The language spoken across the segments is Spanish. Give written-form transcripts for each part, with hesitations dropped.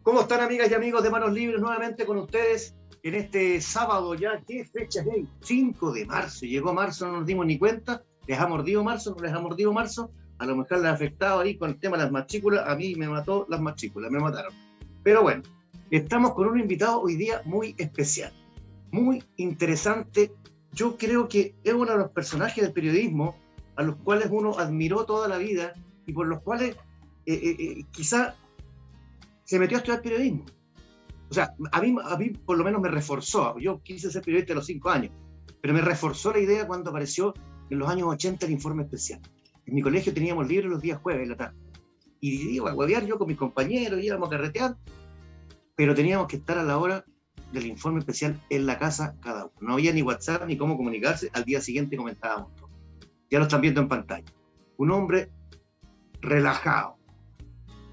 ¿Cómo están, amigas y amigos de Manos Libres? Nuevamente con ustedes en este sábado ya. ¿Qué fecha es hoy? 5 de marzo. Llegó marzo, no nos dimos ni cuenta. ¿Les ha mordido marzo? ¿No les ha mordido marzo? A lo mejor les ha afectado ahí con el tema de las matrículas. A mí me mató las matrículas, me mataron. Pero bueno, estamos con un invitado hoy día muy especial, muy interesante. Yo creo que es uno de los personajes del periodismo a los cuales uno admiró toda la vida y por los cuales quizá se metió a estudiar periodismo. O sea, a mí por lo menos me reforzó. Yo quise ser periodista a los 5 años, pero me reforzó la idea cuando apareció en los años 80 el Informe Especial. En mi colegio teníamos libros los días jueves en la tarde. Y iba a huevear yo con mis compañeros, íbamos a carretear, pero teníamos que estar a la hora del Informe Especial en la casa cada uno. No había ni WhatsApp ni cómo comunicarse. Al día siguiente comentábamos todo. Ya lo están viendo en pantalla. Un hombre relajado.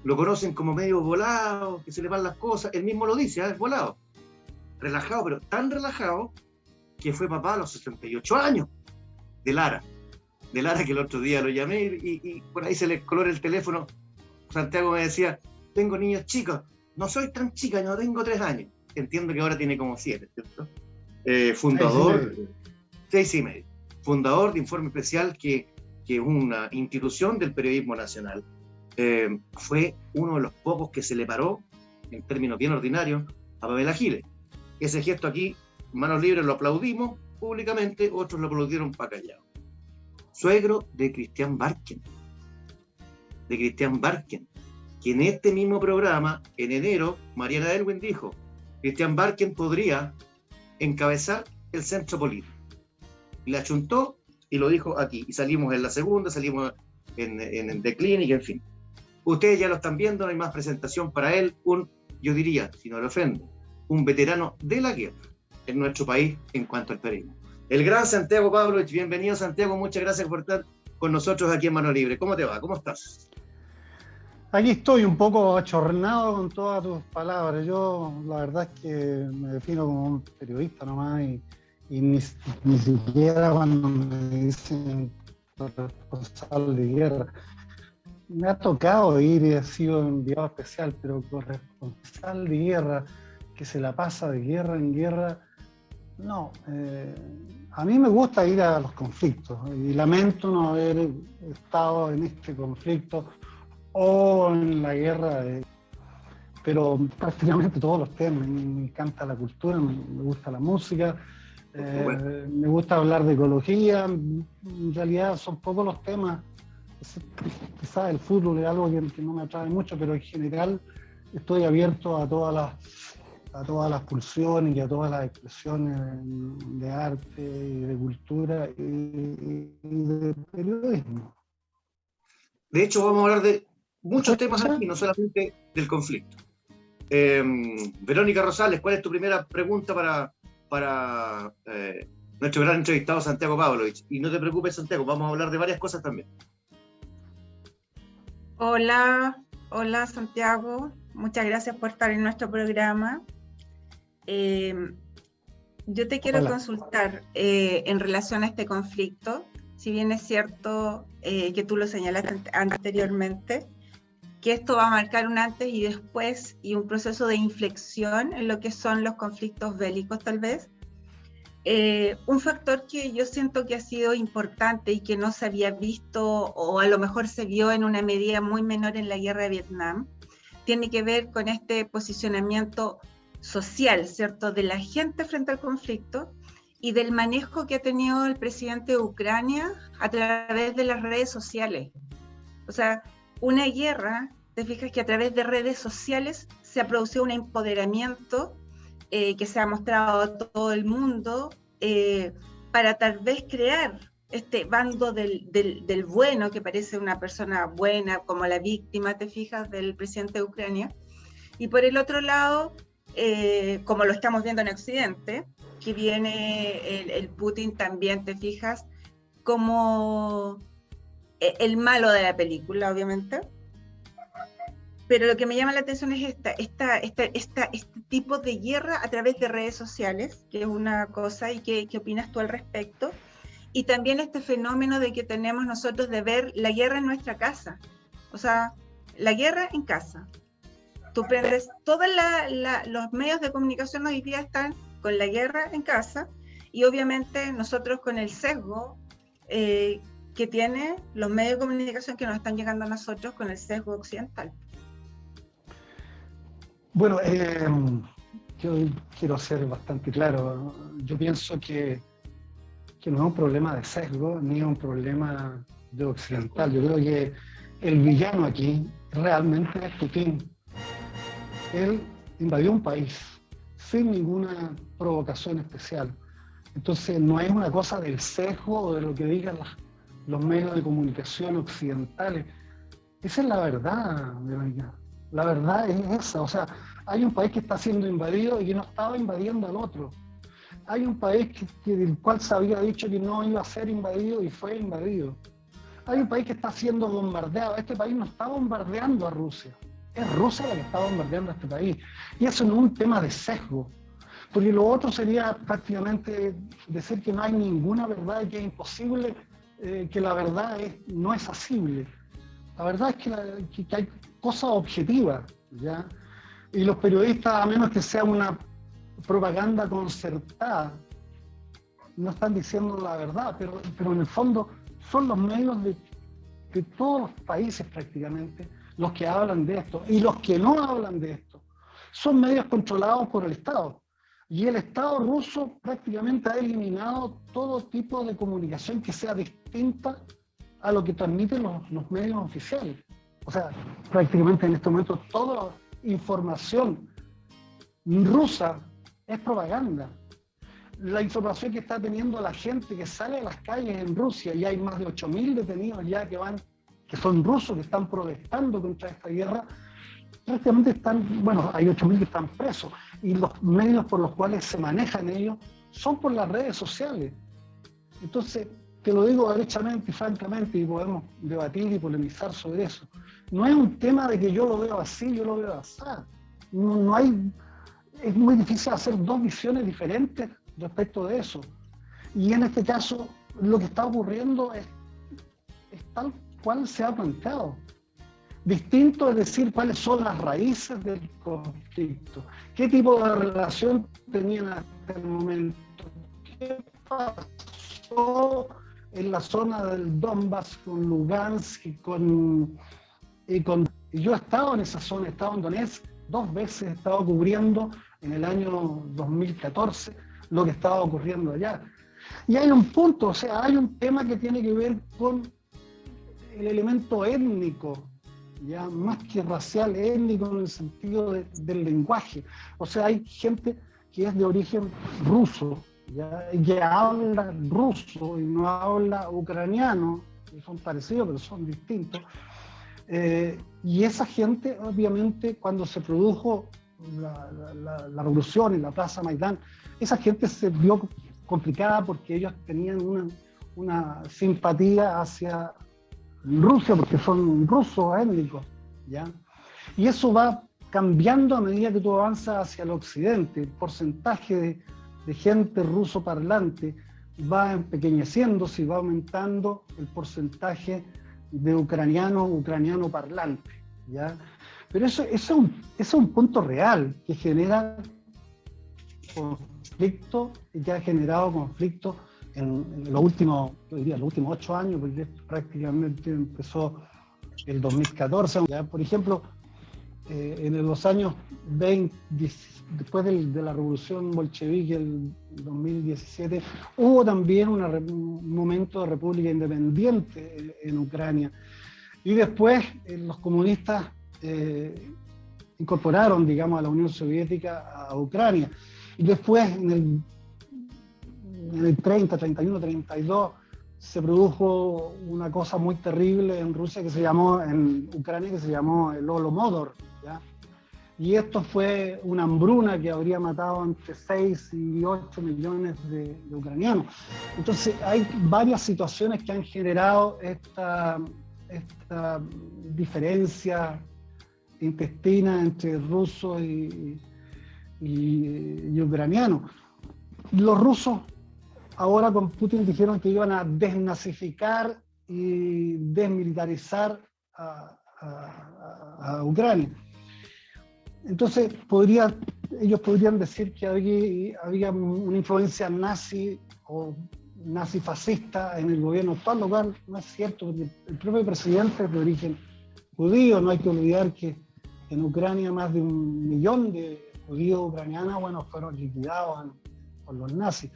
Lo conocen como medio volado, que se le van las cosas. Él mismo lo dice, es volado. Relajado, pero tan relajado que fue papá a los 68 años de Lara. De Lara, que el otro día lo llamé y por ahí se le colora el teléfono. Santiago me decía, tengo niños chicos. No soy tan chica, no tengo 3 años. Entiendo que ahora tiene como 7, ¿cierto? Fundador, 6,5. Fundador de Informe Especial, que es una institución del periodismo nacional. Fue uno de los pocos que se le paró, en términos bien ordinarios, a Pamela Giles. Ese gesto aquí, Manos Libres, lo aplaudimos públicamente, otros lo aplaudieron para callado. Suegro de Cristian Barken. De Cristian Barken, que en este mismo programa, en enero, Mariana Elwin dijo, Cristian Barken podría encabezar el centro político. Y la achuntó y lo dijo aquí. Y salimos en la segunda, salimos en The Clinic, en fin. Ustedes ya lo están viendo, no hay más presentación para él. Yo diría, si no le ofende, un veterano de la guerra en nuestro país en cuanto al periodismo. El gran Santiago Pavlovich. Bienvenido, Santiago. Muchas gracias por estar con nosotros aquí en Mano Libre. ¿Cómo te va? ¿Cómo estás? Aquí estoy un poco achornado con todas tus palabras. Yo la verdad es que me defino como un periodista nomás y ni siquiera cuando me dicen responsable de guerra. Me ha tocado ir y he sido enviado especial, pero corresponsal de guerra, que se la pasa de guerra en guerra, no. A mí me gusta ir a los conflictos y lamento no haber estado en este conflicto o en la guerra, pero prácticamente todos los temas. Me encanta la cultura, me gusta la música, me gusta hablar de ecología. En realidad son pocos los temas. Quizás el fútbol es algo que no me atrae mucho, pero en general estoy abierto a todas las pulsiones y a todas las expresiones de arte y de cultura y de periodismo. De hecho, vamos a hablar de muchos temas aquí, no solamente del conflicto. Verónica Rosales, ¿cuál es tu primera pregunta para nuestro gran entrevistado Santiago Pavlovich? Y no te preocupes, Santiago, vamos a hablar de varias cosas también. Hola Santiago, muchas gracias por estar en nuestro programa. Yo te quiero consultar en relación a este conflicto, si bien es cierto que tú lo señalaste anteriormente, que esto va a marcar un antes y después y un proceso de inflexión en lo que son los conflictos bélicos tal vez. Un factor que yo siento que ha sido importante y que no se había visto o a lo mejor se vio en una medida muy menor en la guerra de Vietnam, tiene que ver con este posicionamiento social, ¿cierto?, de la gente frente al conflicto y del manejo que ha tenido el presidente de Ucrania a través de las redes sociales. O sea, una guerra, te fijas que a través de redes sociales se ha producido un empoderamiento que se ha mostrado a todo el mundo para tal vez crear este bando del bueno, que parece una persona buena, como la víctima, te fijas, del presidente de Ucrania, y por el otro lado, como lo estamos viendo en Occidente, que viene el Putin también, te fijas, como el malo de la película, obviamente. Pero lo que me llama la atención es este tipo de guerra a través de redes sociales, que es una cosa, y ¿qué opinas tú al respecto? Y también este fenómeno de que tenemos nosotros de ver la guerra en nuestra casa, o sea, la guerra en casa. tú prendes, todos los medios de comunicación hoy día están con la guerra en casa, y obviamente nosotros con el sesgo que tienen los medios de comunicación que nos están llegando a nosotros con el sesgo occidental. Bueno, yo quiero ser bastante claro. Yo pienso que no es un problema de sesgo ni un problema de occidental. Yo creo que el villano aquí realmente es Putin. Él invadió un país sin ninguna provocación especial. Entonces no es una cosa del sesgo o de lo que digan los medios de comunicación occidentales. Esa es la verdad, Verónica. La verdad es esa. O sea, hay un país que está siendo invadido y que no estaba invadiendo al otro. Hay un país del cual se había dicho que no iba a ser invadido y fue invadido. Hay un país que está siendo bombardeado. Este país no está bombardeando a Rusia. Es Rusia la que está bombardeando a este país. Y eso no es un tema de sesgo. Porque lo otro sería prácticamente decir que no hay ninguna verdad y que es imposible, que la verdad no es asible. La verdad es que hay cosas objetivas, ¿ya? Y los periodistas, a menos que sea una propaganda concertada, no están diciendo la verdad, pero en el fondo son los medios de todos los países prácticamente los que hablan de esto, y los que no hablan de esto son medios controlados por el Estado. Y el Estado ruso prácticamente ha eliminado todo tipo de comunicación que sea distinta a lo que transmiten los medios oficiales. O sea, prácticamente en este momento toda información rusa es propaganda. La información que está teniendo la gente que sale a las calles en Rusia, y hay más de 8.000 detenidos ya que son rusos, que están protestando contra esta guerra, prácticamente hay 8.000 que están presos, y los medios por los cuales se manejan ellos son por las redes sociales. Entonces, te lo digo derechamente y francamente, y podemos debatir y polemizar sobre eso. No es un tema de que yo lo veo así, yo lo veo así. Es muy difícil hacer dos visiones diferentes respecto de eso. Y en este caso, lo que está ocurriendo es tal cual se ha planteado. Distinto es decir cuáles son las raíces del conflicto, qué tipo de relación tenían hasta el momento, qué pasó en la zona del Donbass con Lugansk y yo he estado en esa zona, he estado en Donetsk 2 veces, he estado cubriendo en el año 2014 lo que estaba ocurriendo allá. Y hay un punto, o sea, hay un tema que tiene que ver con el elemento étnico, ya más que racial, étnico en el sentido del lenguaje. O sea, hay gente que es de origen ruso, ¿ya? Que habla ruso y no habla ucraniano, que son parecidos pero son distintos. Y esa gente, obviamente, cuando se produjo la revolución en la Plaza Maidán, esa gente se vio complicada porque ellos tenían una simpatía hacia Rusia, porque son rusos étnicos, ¿ya? Y eso va cambiando a medida que tú avanzas hacia el occidente. El porcentaje de gente ruso parlante va empequeñeciéndose y va aumentando el porcentaje de ucraniano parlante, ¿ya? Pero eso es un punto real que genera conflicto y que ha generado conflicto en los últimos 8 años, porque prácticamente empezó el 2014. ¿Ya? Por ejemplo, en los años 20, después de la revolución bolchevique, el 2017, hubo también un momento de república independiente en Ucrania. Y después los comunistas incorporaron, digamos, a la Unión Soviética a Ucrania. Y después, en el 30, 31, 32, se produjo una cosa muy terrible en Rusia en Ucrania, que se llamó el Holodomor, ¿ya? Y esto fue una hambruna que habría matado entre 6 y 8 millones de ucranianos. Entonces hay varias situaciones que han generado esta diferencia intestina entre rusos y ucranianos. Los rusos ahora con Putin dijeron que iban a desnazificar y desmilitarizar a Ucrania. Entonces ellos podrían decir que había una influencia nazi o nazi-fascista en el gobierno actual, lo cual no es cierto, porque el propio presidente es de origen judío. No hay que olvidar que en Ucrania más de 1 millón de judíos ucranianos, bueno, fueron liquidados por los nazis.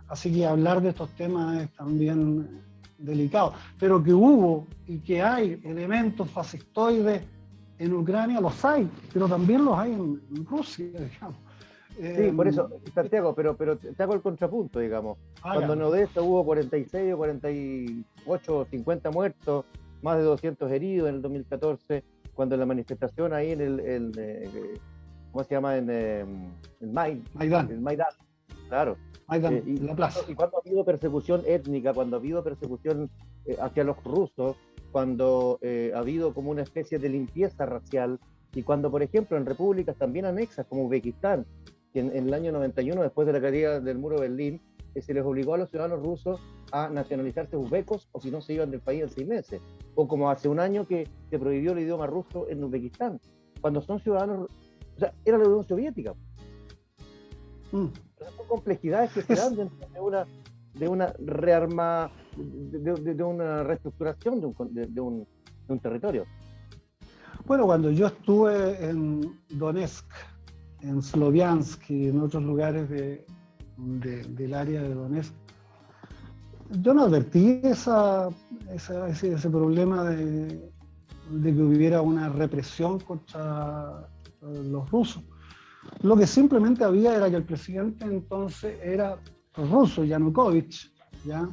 Así que hablar de estos temas es también delicado. Pero que hubo y que hay elementos fascistoides en Ucrania, los hay, pero también los hay en Rusia, digamos. Sí, por eso, Santiago, pero te hago el contrapunto, digamos. Cuando en Odessa hubo 46 o 48 o 50 muertos, más de 200 heridos en el 2014, cuando la manifestación ahí en ¿cómo se llama? En el Maidán, claro. Maidán, la plaza. Y cuando ha habido persecución étnica, cuando ha habido persecución hacia los rusos, cuando ha habido como una especie de limpieza racial, y cuando, por ejemplo, en repúblicas también anexas, como Uzbekistán, que en el año 91, después de la caída del muro de Berlín, se les obligó a los ciudadanos rusos a nacionalizarse uzbecos, o si no se iban del país en 6 meses, o como hace un año que se prohibió el idioma ruso en Uzbekistán, cuando son ciudadanos, o sea, era la Unión Soviética. Son complejidades que se dan dentro de una rearma, de una reestructuración de un territorio. Bueno, cuando yo estuve en Donetsk, en Sloviansk y en otros lugares del área de Donetsk, yo no advertí ese problema de que hubiera una represión contra los rusos. Lo que simplemente había era que el presidente entonces era ruso, Yanukovych, ¿ya?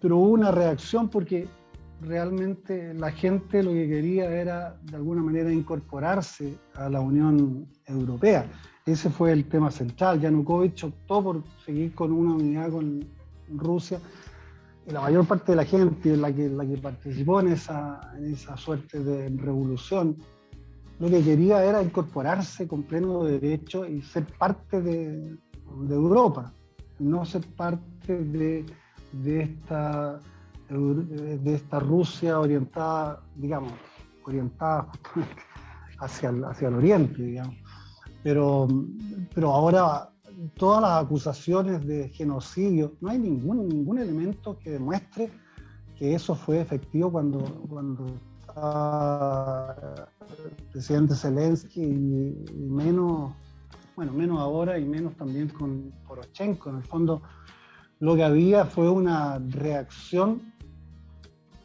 Pero hubo una reacción porque realmente la gente lo que quería era de alguna manera incorporarse a la Unión Europea. Ese fue el tema central. Yanukovych optó por seguir con una unidad con Rusia, y la mayor parte de la gente, la que participó en esa suerte de revolución, lo que quería era incorporarse con pleno derecho y ser parte de Europa, no ser parte de esta Rusia orientada, digamos, justamente hacia el oriente, digamos. Pero ahora todas las acusaciones de genocidio, no hay ningún elemento que demuestre que eso fue efectivo cuando estaba el presidente Zelensky, y menos ahora, y menos también con Poroshenko. En el fondo, lo que había fue una reacción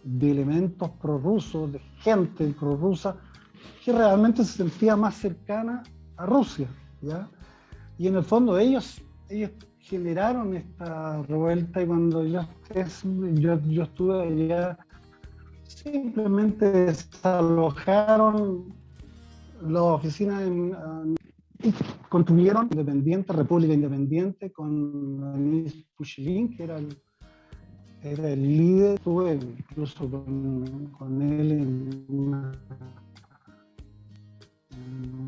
de elementos prorrusos, de gente prorrusa, que realmente se sentía más cercana a Rusia, ¿ya? Y en el fondo ellos generaron esta revuelta, y cuando yo estuve allá, simplemente desalojaron las oficinas y construyeron República Independiente, con Denis Pushilin, que era el líder. Estuve incluso con él en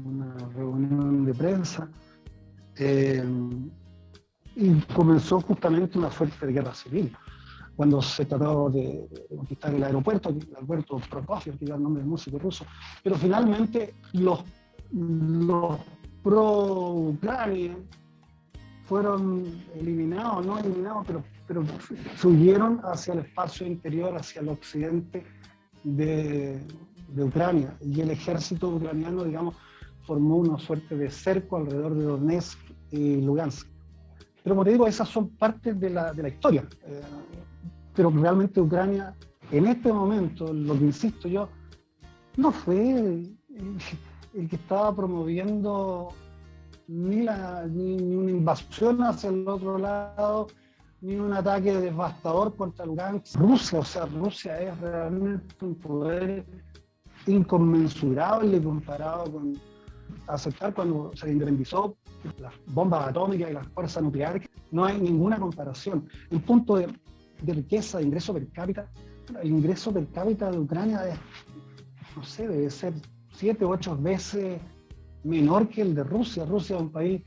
una reunión de prensa, y comenzó justamente una suerte de guerra civil cuando se trató de conquistar el aeropuerto Prokofiev, que era el nombre del músico ruso. Pero finalmente los pro-Ucrania fueron eliminados, no eliminados, pero huyeron hacia el espacio interior, hacia el occidente de Ucrania, y el ejército ucraniano, digamos, formó una suerte de cerco alrededor de Donetsk y Lugansk. Pero como te digo, esas son partes de la historia. Pero realmente Ucrania, en este momento, lo que insisto yo, no fue el que estaba promoviendo ni una invasión hacia el otro lado, ni un ataque devastador contra Lugansk. Rusia es realmente un poder inconmensurable comparado con aceptar cuando se independizó las bombas atómicas y las fuerzas nucleares. No hay ninguna comparación. En punto de riqueza, de ingreso per cápita, el ingreso per cápita de Ucrania es, no sé, debe ser 7 u 8 veces menor que el de Rusia. Rusia es un país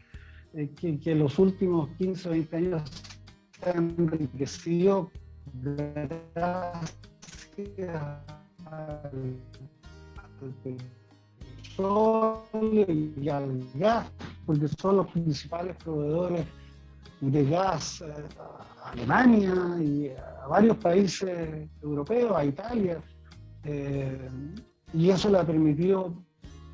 que en los últimos 15 o 20 años se ha enriquecido gracias al sol y al gas, porque son los principales proveedores de gas a Alemania y a varios países europeos, a Italia, y eso le ha permitido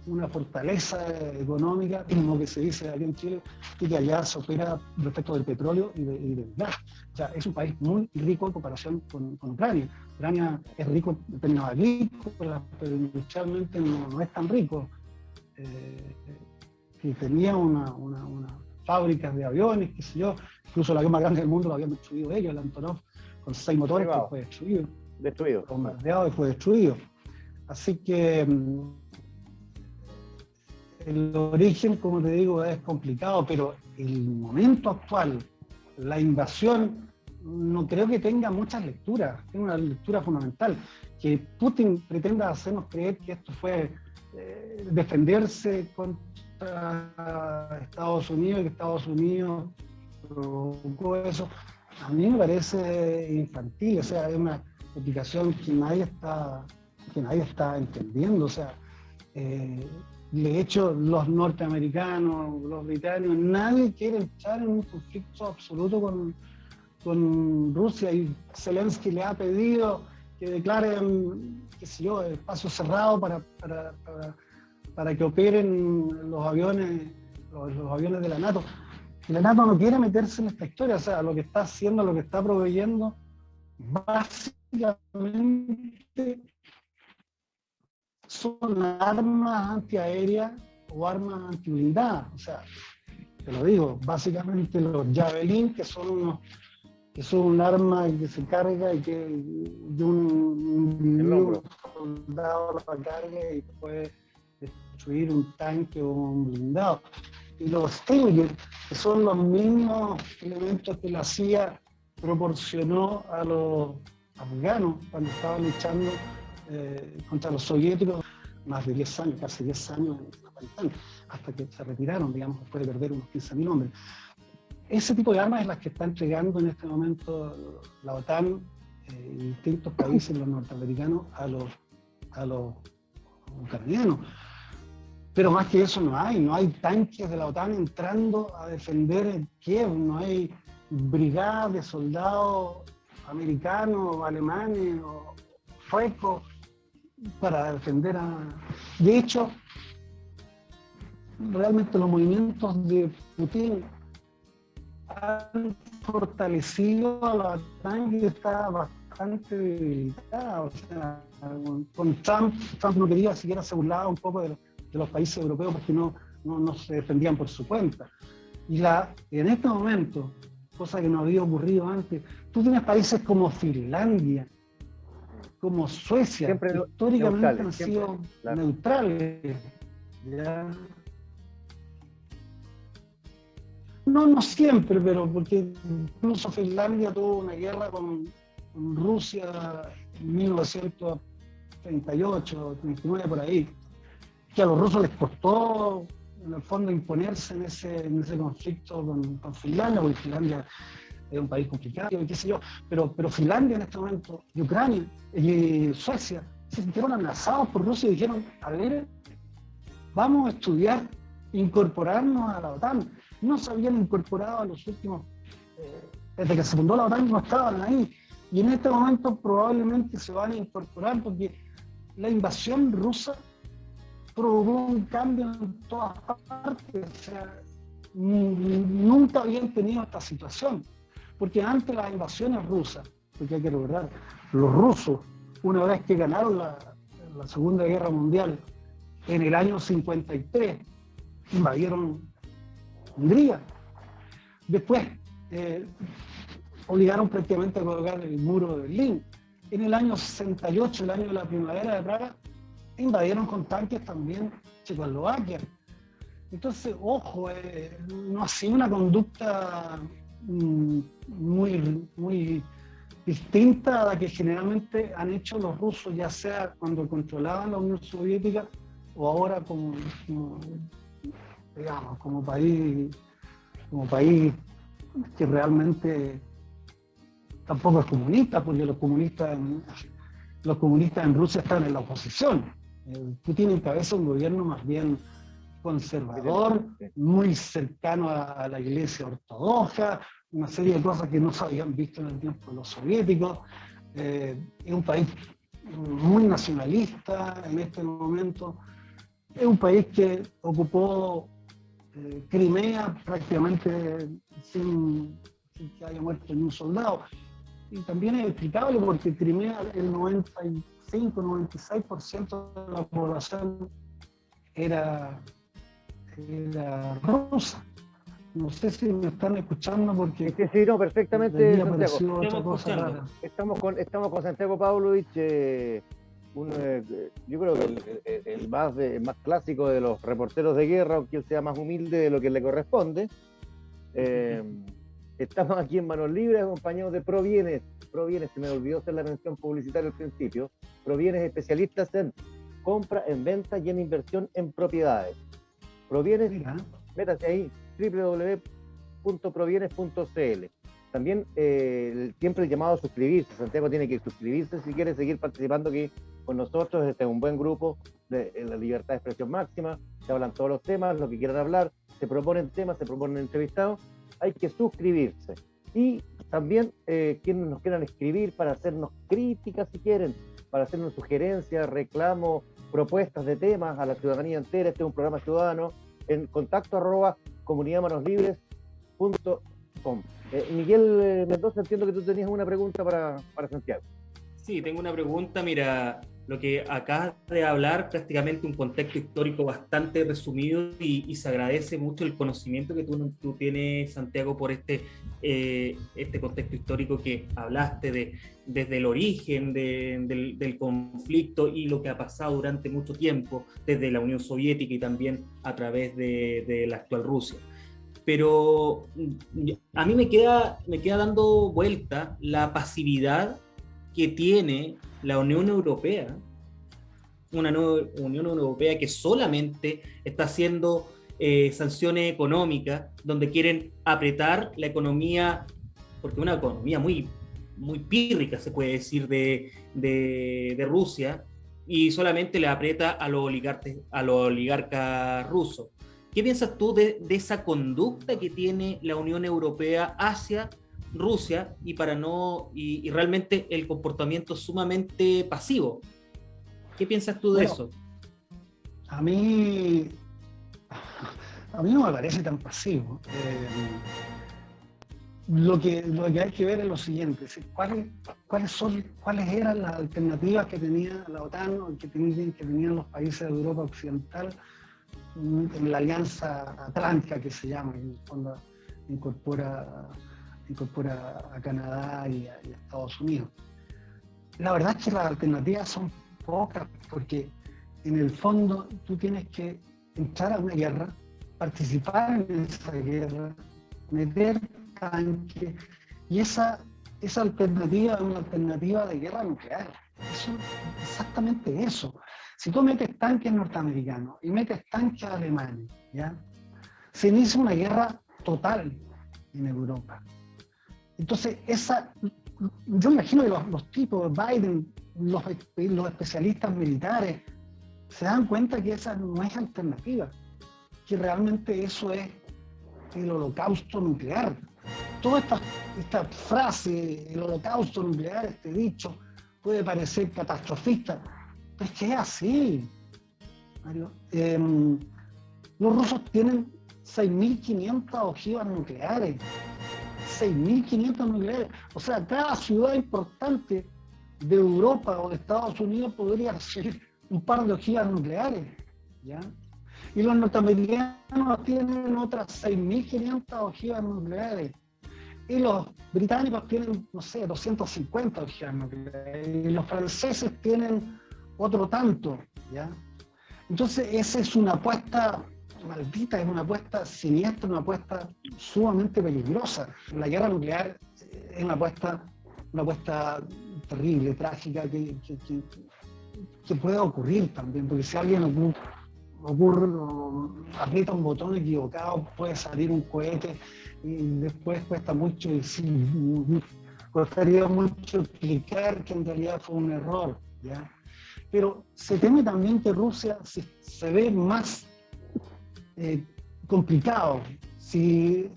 una fortaleza económica, como que se dice aquí en Chile, y que allá se opera respecto del petróleo y del gas. O sea, es un país muy rico en comparación con Ucrania. Ucrania es rico en términos agrícolas, pero industrialmente no es tan rico. Y tenía unas fábricas de aviones, qué sé yo, incluso el avión más grande del mundo lo habían destruido ellos, el Antonov, con 6 motores, que fue destruido. Bombardeado y fue destruido. Así que el origen, como te digo, es complicado, pero el momento actual, la invasión, no creo que tenga muchas lecturas. Tiene una lectura fundamental. Que Putin pretenda hacernos creer que esto fue defenderse contra Estados Unidos, y que Estados Unidos provocó eso, a mí me parece infantil. O sea, es una explicación que nadie está entendiendo. O sea, de hecho, los norteamericanos, los británicos, nadie quiere entrar en un conflicto absoluto con Rusia, y Zelensky le ha pedido que declaren, qué sé yo, espacio cerrado para que operen los aviones de la NATO. Y la NATO no quiere meterse en esta historia. O sea, lo que está haciendo, lo que está proveyendo, básicamente son armas antiaéreas o armas antiblindadas. O sea, te lo digo, básicamente los Javelin, que son un arma que se carga y que de un individuo soldado la carga y puede destruir un tanque o un blindado. Y los Stinger, que son los mismos elementos que la CIA proporcionó a los afganos cuando estaban luchando contra los soviéticos, más de 10 años, casi 10 años en Afganistán, hasta que se retiraron, digamos, después de perder unos 15.000 hombres. Ese tipo de armas es las que está entregando en este momento la OTAN y distintos países, los norteamericanos, a los ucranianos. Pero más que eso no hay tanques de la OTAN entrando a defender Kiev, no hay brigadas de soldados americanos, alemanes o suecos para defender a... De hecho, realmente los movimientos de Putin han fortalecido a la OTAN, que está bastante debilitada. O sea, con Trump no quería, siquiera se burlaba un poco de los países europeos porque no se defendían por su cuenta. Y en este momento, cosa que no había ocurrido antes, tú tienes países como Finlandia, como Suecia, siempre que históricamente han siempre, sido claro, neutrales. ¿Ya? No siempre, pero porque incluso Finlandia tuvo una guerra con Rusia en 1938, 39 por ahí, que a los rusos les costó en el fondo imponerse en ese conflicto con Finlandia, porque Finlandia es un país complicado, qué sé yo, pero Finlandia en este momento, y Ucrania, y Suecia, se sintieron amenazados por Rusia y dijeron, a ver, vamos a estudiar, incorporarnos a la OTAN. No se habían incorporado a los últimos, desde que se fundó la OTAN no estaban ahí, y en este momento probablemente se van a incorporar porque la invasión rusa provocó un cambio en todas partes. O sea, nunca habían tenido esta situación, porque antes las invasiones rusas, porque hay que recordar, los rusos, una vez que ganaron la Segunda Guerra Mundial en el año 53, invadieron Hungría. Después obligaron prácticamente a colocar el muro de Berlín. En el año 68, el año de la primavera de Praga, invadieron con tanques también Checoslovaquia. Entonces, ojo, no ha sido una conducta muy distinta a la que generalmente han hecho los rusos, ya sea cuando controlaban la Unión Soviética o ahora como país que realmente tampoco es comunista, porque los comunistas en Rusia están en la oposición. Putin encabeza un gobierno más bien conservador, muy cercano a la iglesia ortodoxa, una serie de cosas que no se habían visto en el tiempo de los soviéticos. Es un país muy nacionalista en este momento. Es un país que ocupó Crimea prácticamente sin que haya muerto ni un soldado. Y también es explicable porque Crimea, el 95-96% de la población era rusa. No sé si me están escuchando porque... Sí, no, perfectamente, Santiago. Estamos con Santiago Pavlovich, yo creo que el más clásico de los reporteros de guerra, aunque él sea más humilde de lo que le corresponde. Estamos aquí en Manos Libres, acompañados de Provienes, se me olvidó hacer la mención publicitaria al principio. Provienes, especialistas en compra, en venta y en inversión en propiedades. Provienes, métase ahí, www.provienes.cl. También siempre el llamado a suscribirse. Santiago tiene que suscribirse si quiere seguir participando aquí con nosotros. Este es un buen grupo de la libertad de expresión máxima. Se hablan todos los temas, lo que quieran hablar, se proponen temas, se proponen entrevistados. Hay que suscribirse. Y también quienes nos quieran escribir para hacernos críticas si quieren, para hacernos sugerencias, reclamos, propuestas de temas a la ciudadanía entera. Este es un programa ciudadano en contacto@comunidadmanosLibres.com. Miguel Mendoza, entiendo que tú tenías una pregunta para Santiago. Sí, tengo una pregunta. Mira, lo que acabas de hablar, prácticamente un contexto histórico bastante resumido y se agradece mucho el conocimiento que tú tienes, Santiago, por este contexto histórico que hablaste desde el origen del conflicto y lo que ha pasado durante mucho tiempo desde la Unión Soviética y también a través de la actual Rusia. Pero a mí me queda dando vuelta la pasividad que tiene la Unión Europea, una nueva Unión Europea que solamente está haciendo sanciones económicas, donde quieren apretar la economía, porque una economía muy, muy pírrica, se puede decir, de Rusia, y solamente le aprieta a los oligarcas rusos. ¿Qué piensas tú de esa conducta que tiene la Unión Europea hacia Rusia y realmente el comportamiento sumamente pasivo? ¿Qué piensas tú de eso? A mí no me parece tan pasivo. Lo que hay que ver es lo siguiente: ¿cuáles eran las alternativas que tenía la OTAN o que tenían los países de Europa Occidental en la Alianza Atlántica, que se llama, que cuando incorpora a Canadá y a Estados Unidos? La verdad es que las alternativas son pocas, porque en el fondo tú tienes que entrar a una guerra, participar en esa guerra, meter tanques, y esa alternativa es una alternativa de guerra nuclear. Exactamente eso. Si tú metes tanques norteamericanos y metes tanques alemanes, ¿ya?, se inicia una guerra total en Europa. Entonces, yo imagino que los tipos, Biden, los especialistas militares, se dan cuenta que esa no es alternativa, que realmente eso es el holocausto nuclear. Toda esta frase, el holocausto nuclear, este dicho, puede parecer catastrofista, pero es que es así, Mario. Los rusos tienen 6.500 ojivas nucleares. 6.500 nucleares. O sea, cada ciudad importante de Europa o de Estados Unidos podría recibir un par de ojivas nucleares, ¿ya? Y los norteamericanos tienen otras 6.500 ojivas nucleares. Y los británicos tienen, no sé, 250 ojivas nucleares. Y los franceses tienen otro tanto, ¿ya? Entonces, esa es una apuesta maldita, es una apuesta siniestra, una apuesta sumamente peligrosa. La guerra nuclear es una apuesta terrible, trágica, que puede ocurrir también, porque si alguien aprieta un botón equivocado, puede salir un cohete y después cuesta mucho costaría mucho explicar que en realidad fue un error, ¿ya? Pero se teme también que Rusia se ve más complicado si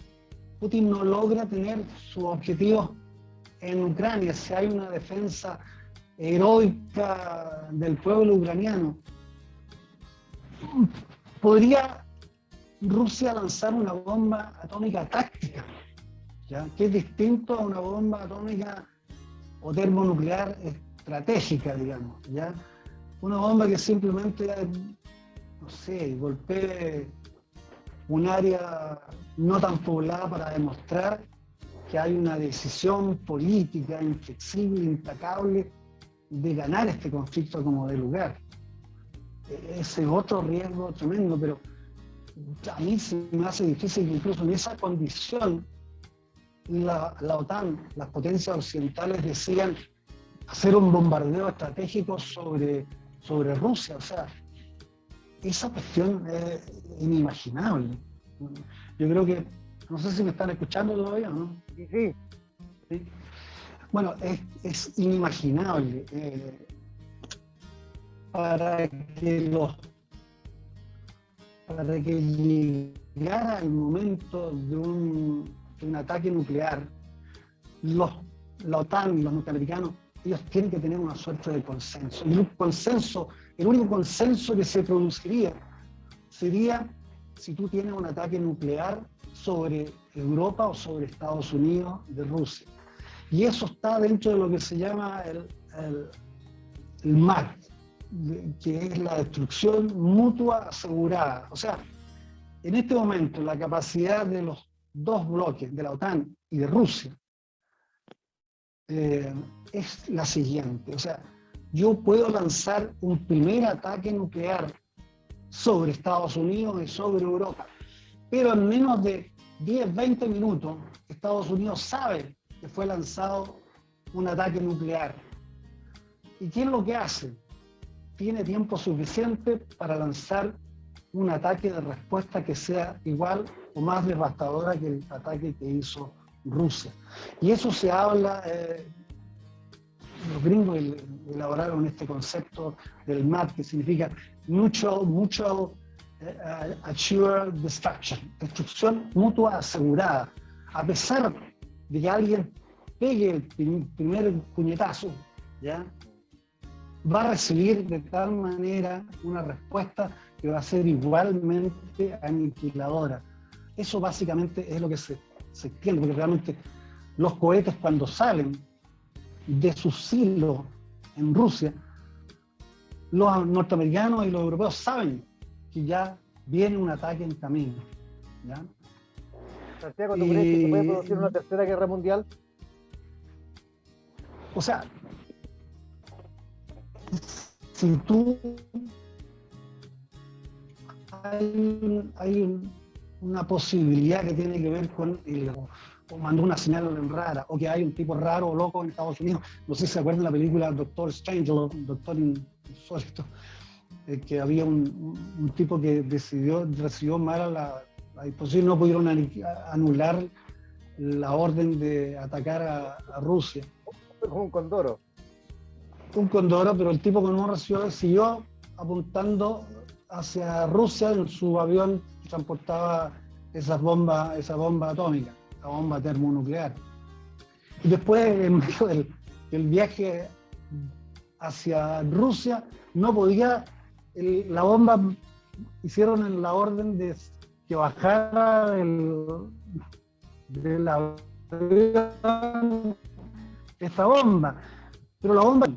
Putin no logra tener sus objetivos en Ucrania, si hay una defensa heroica del pueblo ucraniano. Podría Rusia lanzar una bomba atómica táctica, ¿ya? Que es distinto a una bomba atómica o termonuclear estratégica, digamos, ¿ya? Una bomba que simplemente, no sé, golpee un área no tan poblada para demostrar que hay una decisión política inflexible, implacable, de ganar este conflicto como de lugar. Ese otro riesgo tremendo, pero a mí se me hace difícil que incluso en esa condición la OTAN, las potencias occidentales decían hacer un bombardeo estratégico sobre Rusia. O sea, esa cuestión es inimaginable. Yo creo que, no sé si me están escuchando todavía, ¿no? Sí. ¿Sí? Bueno, es inimaginable para que llegara el momento de un ataque nuclear, la OTAN y los norteamericanos, ellos tienen que tener una suerte de consenso. Y el único consenso que se produciría sería si tú tienes un ataque nuclear sobre Europa o sobre Estados Unidos de Rusia. Y eso está dentro de lo que se llama el MAC, que es la destrucción mutua asegurada. O sea, en este momento la capacidad de los dos bloques, de la OTAN y de Rusia, es la siguiente. O sea, yo puedo lanzar un primer ataque nuclear sobre Estados Unidos y sobre Europa, pero en menos de 10, 20 minutos Estados Unidos sabe que fue lanzado un ataque nuclear. ¿Y qué es lo que hace? Tiene tiempo suficiente para lanzar un ataque de respuesta que sea igual o más devastadora que el ataque que hizo Rusia. Y eso se habla, los gringos elaboraron este concepto del MAD, que significa Mutual Assured Destruction, destrucción mutua asegurada. A pesar de que alguien pegue el primer puñetazo, ¿ya?, va a recibir de tal manera una respuesta que va a ser igualmente aniquiladora. Eso básicamente es lo que se entiende, porque realmente los cohetes, cuando salen de sus silos en Rusia, los norteamericanos y los europeos saben que ya viene un ataque en camino, ¿ya? Santiago, ¿tú crees que se puede producir una tercera guerra mundial? O sea, si tú hay una posibilidad que tiene que ver con o mandó una señal rara, o que hay un tipo raro o loco en Estados Unidos. No sé si se acuerdan de la película Doctor Strange, o Doctor Insólito, que había un tipo que recibió mal la disposición, no pudieron anular la orden de atacar a Rusia. Un condoro. Un condoro, pero el tipo que no recibió siguió apuntando hacia Rusia en su avión que transportaba esa bomba atómica, la bomba termonuclear. Y después, en medio del viaje hacia Rusia, no podía, la bomba, hicieron la orden de que bajara del avión esta bomba, pero la bomba,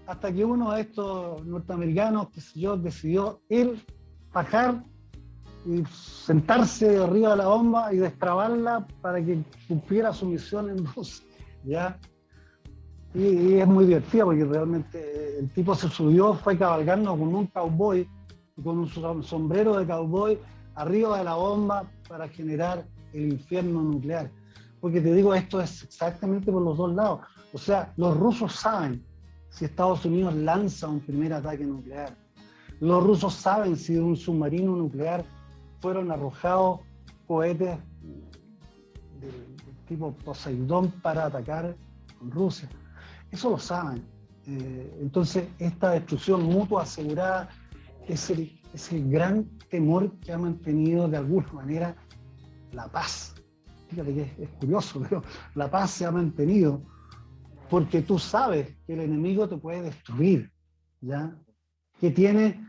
hasta que uno de estos norteamericanos, decidió ir, bajar y sentarse arriba de la bomba y destrabarla para que cumpliera su misión en Rusia, ¿ya? Y es muy divertido porque realmente el tipo se subió, fue cabalgando con un cowboy y con un sombrero de cowboy arriba de la bomba para generar el infierno nuclear. Porque te digo, esto es exactamente por los dos lados. O sea, los rusos saben si Estados Unidos lanza un primer ataque nuclear. Los rusos saben si de un submarino nuclear fueron arrojados cohetes del tipo Poseidón para atacar con Rusia. Eso lo saben. Entonces, esta destrucción mutua asegurada es el gran temor que ha mantenido de alguna manera la paz. Fíjate que es curioso, pero la paz se ha mantenido porque tú sabes que el enemigo te puede destruir, ¿ya? Que tiene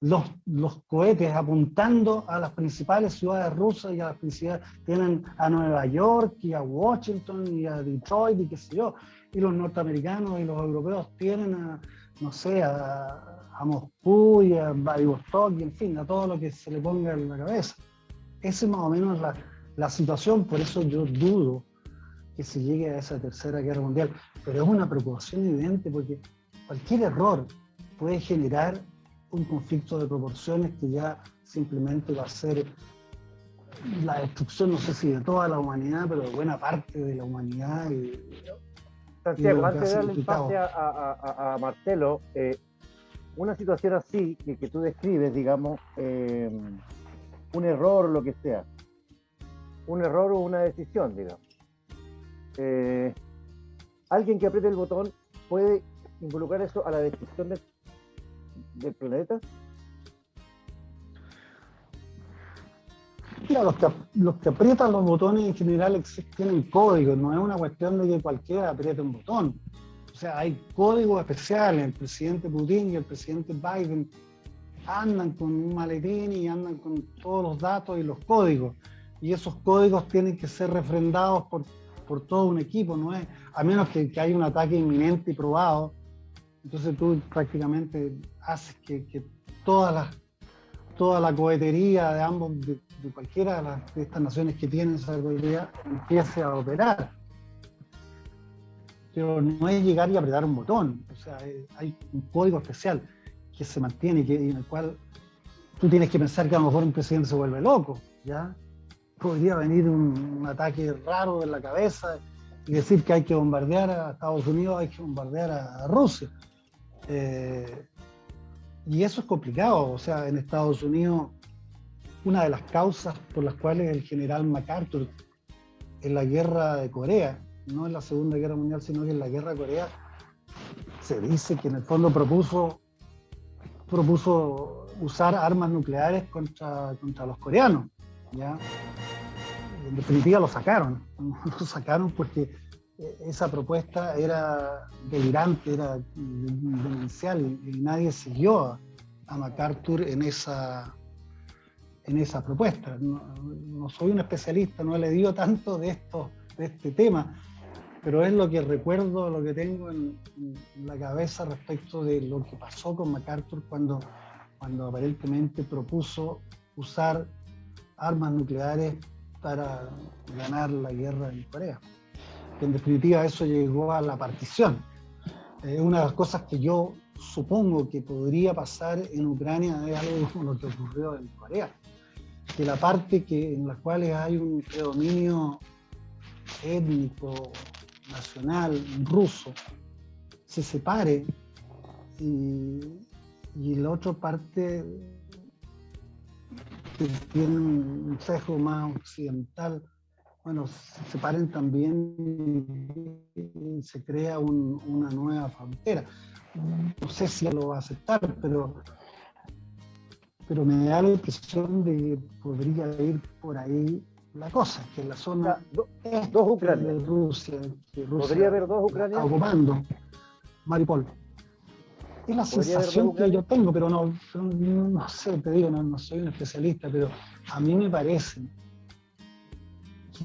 los cohetes apuntando a las principales ciudades rusas y a las principales, tienen a Nueva York y a Washington y a Detroit y qué sé yo, y los norteamericanos y los europeos tienen a, no sé, a Moscú y a Vladivostok y en fin, a todo lo que se le ponga en la cabeza. Esa es más o menos la situación, por eso yo dudo que se llegue a esa tercera guerra mundial, pero es una preocupación evidente porque cualquier error puede generar un conflicto de proporciones que ya simplemente va a ser la destrucción, no sé si de toda la humanidad, pero de buena parte de la humanidad. Santiago, antes de darle el pase a Marcelo, una situación así que tú describes, digamos, un error, lo que sea, un error o una decisión, digamos. Alguien que apriete el botón puede involucrar eso a la destrucción del planeta. Mira, los que aprietan los botones en general tienen códigos, no es una cuestión de que cualquiera apriete un botón. O sea, hay códigos especiales. El presidente Putin y el presidente Biden andan con un maletín y andan con todos los datos y los códigos. Y esos códigos tienen que ser refrendados por todo un equipo, no es, a menos que haya un ataque inminente y probado. Entonces tú prácticamente haces que toda la cohetería de cualquiera de estas naciones que tienen esa cohetería empiece a operar. Pero no es llegar y apretar un botón. O sea, hay un código especial que se mantiene y en el cual tú tienes que pensar que a lo mejor un presidente se vuelve loco, ¿ya? Podría venir un ataque raro en la cabeza y decir que hay que bombardear a Estados Unidos, hay que bombardear a Rusia. Y eso es complicado. O sea, en Estados Unidos, una de las causas por las cuales el general MacArthur en la guerra de Corea, no en la Segunda Guerra Mundial, sino que en la guerra de Corea, se dice que en el fondo propuso usar armas nucleares contra los coreanos, ¿ya? En definitiva lo sacaron porque esa propuesta era delirante, era demencial y nadie siguió a MacArthur en esa propuesta. No soy un especialista, no he leído tanto de este tema, pero es lo que recuerdo, lo que tengo en la cabeza respecto de lo que pasó con MacArthur cuando aparentemente propuso usar armas nucleares para ganar la guerra en Corea. En definitiva, eso llegó a la partición. Una de las cosas que yo supongo que podría pasar en Ucrania es algo como lo que ocurrió en Corea, que la parte en la cual hay un predominio étnico, nacional, ruso, se separe y la otra parte que tiene un sesgo más occidental, bueno, se separen también y se crea una nueva frontera. No sé si lo va a aceptar, pero me da la impresión de que podría ir por ahí la cosa, que la zona dos Ucranias de Rusia, que Rusia podría haber dos Ucranias está ocupando, Mariupol. Es la sensación que yo tengo, pero no sé, te digo, no soy un especialista, pero a mí me parece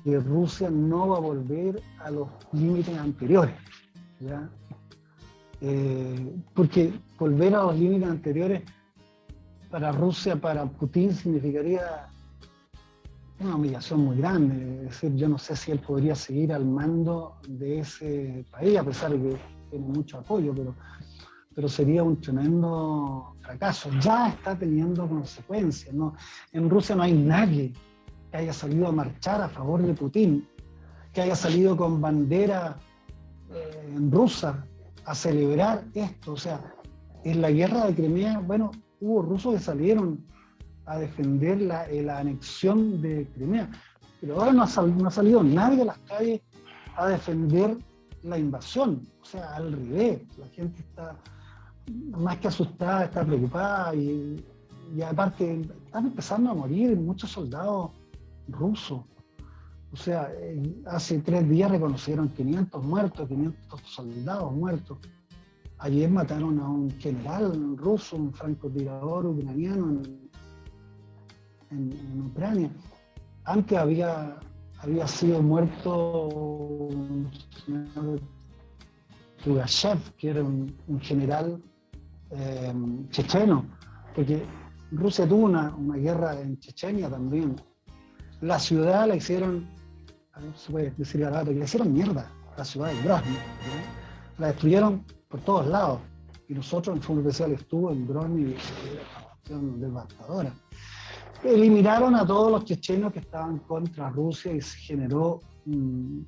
que Rusia no va a volver a los límites anteriores, ¿ya? Porque volver a los límites anteriores para Rusia, para Putin, significaría una humillación muy grande. Es decir, yo no sé si él podría seguir al mando de ese país, a pesar de que tiene mucho apoyo, pero sería un tremendo fracaso. Ya está teniendo consecuencias, ¿no? En Rusia no hay nadie que haya salido a marchar a favor de Putin, que haya salido con bandera rusa a celebrar esto. O sea, en la guerra de Crimea, bueno, hubo rusos que salieron a defender la anexión de Crimea, pero ahora no ha salido nadie a las calles a defender la invasión, o sea, al revés, la gente está más que asustada, está preocupada y aparte están empezando a morir muchos soldados rusos. O sea, hace 3 días reconocieron 500 muertos, 500 soldados muertos. Ayer mataron a un general ruso, un francotirador ucraniano en Ucrania. Antes había sido muerto un señor Tugashev, que era un general checheno, porque Rusia tuvo una guerra en Chechenia también. La ciudad la hicieron, se puede decir a rato, que le hicieron mierda, la ciudad de Grozny, ¿no? La destruyeron por todos lados. Y nosotros en Fútbol Especial estuvo en Grozny, y era una cuestión devastadora. Eliminaron a todos los chechenos que estaban contra Rusia y se generó un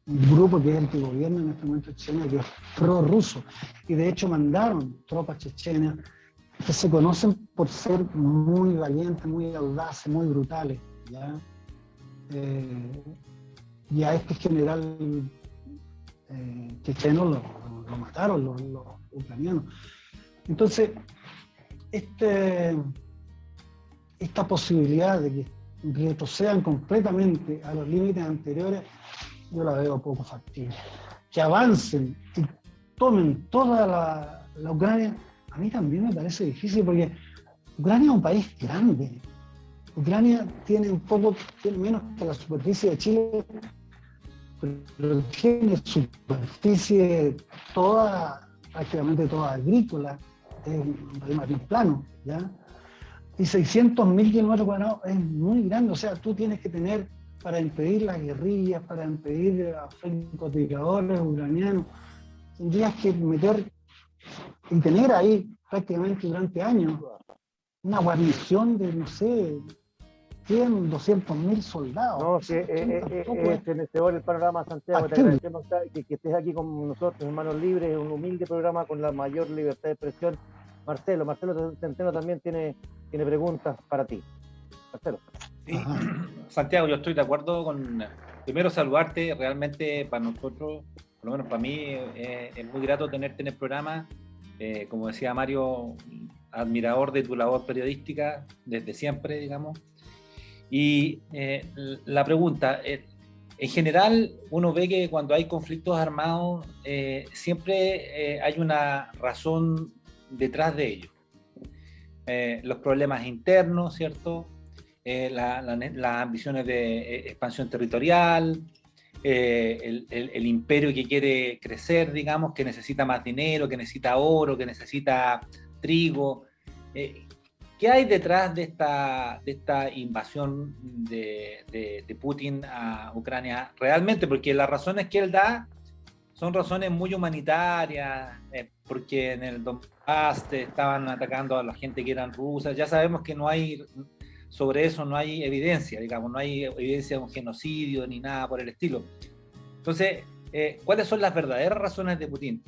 grupo que es el que gobierna en este momento Chechenia, que es prorruso. Y de hecho mandaron tropas chechenas que se conocen por ser muy valientes, muy audaces, muy brutales, ¿ya? Y a este general checheno lo mataron los ucranianos. Entonces, esta posibilidad de que retrocedan completamente a los límites anteriores, yo la veo poco factible. Que avancen y tomen toda la Ucrania, a mí también me parece difícil, porque Ucrania es un país grande. Ucrania tiene menos que la superficie de Chile, pero tiene superficie prácticamente toda agrícola, es un país más bien plano, ¿ya? Y 600.000 kilómetros cuadrados es muy grande, o sea, tú tienes que tener, para impedir las guerrillas, para impedir a francotiradores ucranianos, tendrías que meter y tener ahí prácticamente durante años una guarnición de, no sé, 100, 200.000 soldados. No, que tenecedor el panorama, Santiago. Te agradecemos que estés aquí con nosotros en Manos Libres, es un humilde programa con la mayor libertad de expresión. Marcelo Centeno también tiene preguntas para ti. Marcelo. Sí. Santiago, yo estoy de acuerdo con, primero saludarte, realmente para nosotros, por lo menos para mí, es muy grato tenerte en el programa. Como decía Mario, admirador de tu labor periodística desde siempre, digamos. Y la pregunta, en general uno ve que cuando hay conflictos armados siempre hay una razón detrás de ellos. Los problemas internos, ¿cierto? Las ambiciones de expansión territorial, el imperio que quiere crecer, digamos, que necesita más dinero, que necesita oro, que necesita trigo. ¿Qué hay detrás de esta invasión de Putin a Ucrania realmente? Porque las razones que él da son razones muy humanitarias, porque en el Donbass estaban atacando a la gente que eran rusas. Ya sabemos que sobre eso no hay evidencia, digamos, no hay evidencia de un genocidio ni nada por el estilo. Entonces, ¿cuáles son las verdaderas razones de Putin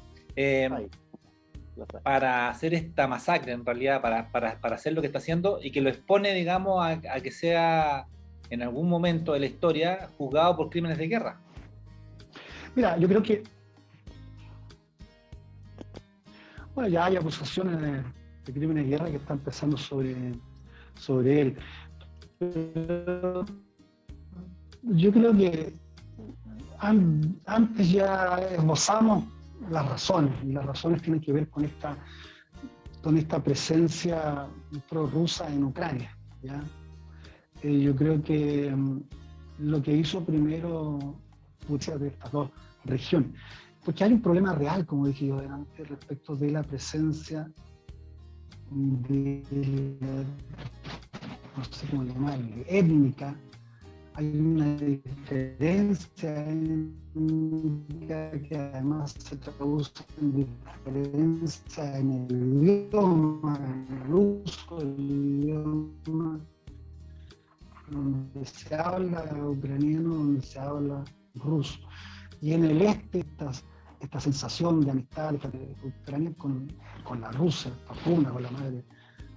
para hacer esta masacre, en realidad, para hacer lo que está haciendo y que lo expone, digamos, a que sea en algún momento de la historia juzgado por crímenes de guerra? Mira, yo creo que ya hay acusaciones de crímenes de guerra que están pesando sobre él. Pero yo creo que antes ya esbozamos las razones, y las razones tienen que ver con esta presencia prorrusa en Ucrania, ¿ya? Yo creo que lo que hizo primero Rusia de estas dos regiones, porque hay un problema real, como dije yo delante, respecto de la presencia no sé cómo llamarle, étnica. Hay una diferencia étnica que además se traduce en diferencia en el idioma, en el uso del idioma, donde se habla ucraniano, donde se habla ruso. Y en el este, esta sensación de amistad de Ucrania con la Rusia, con la madre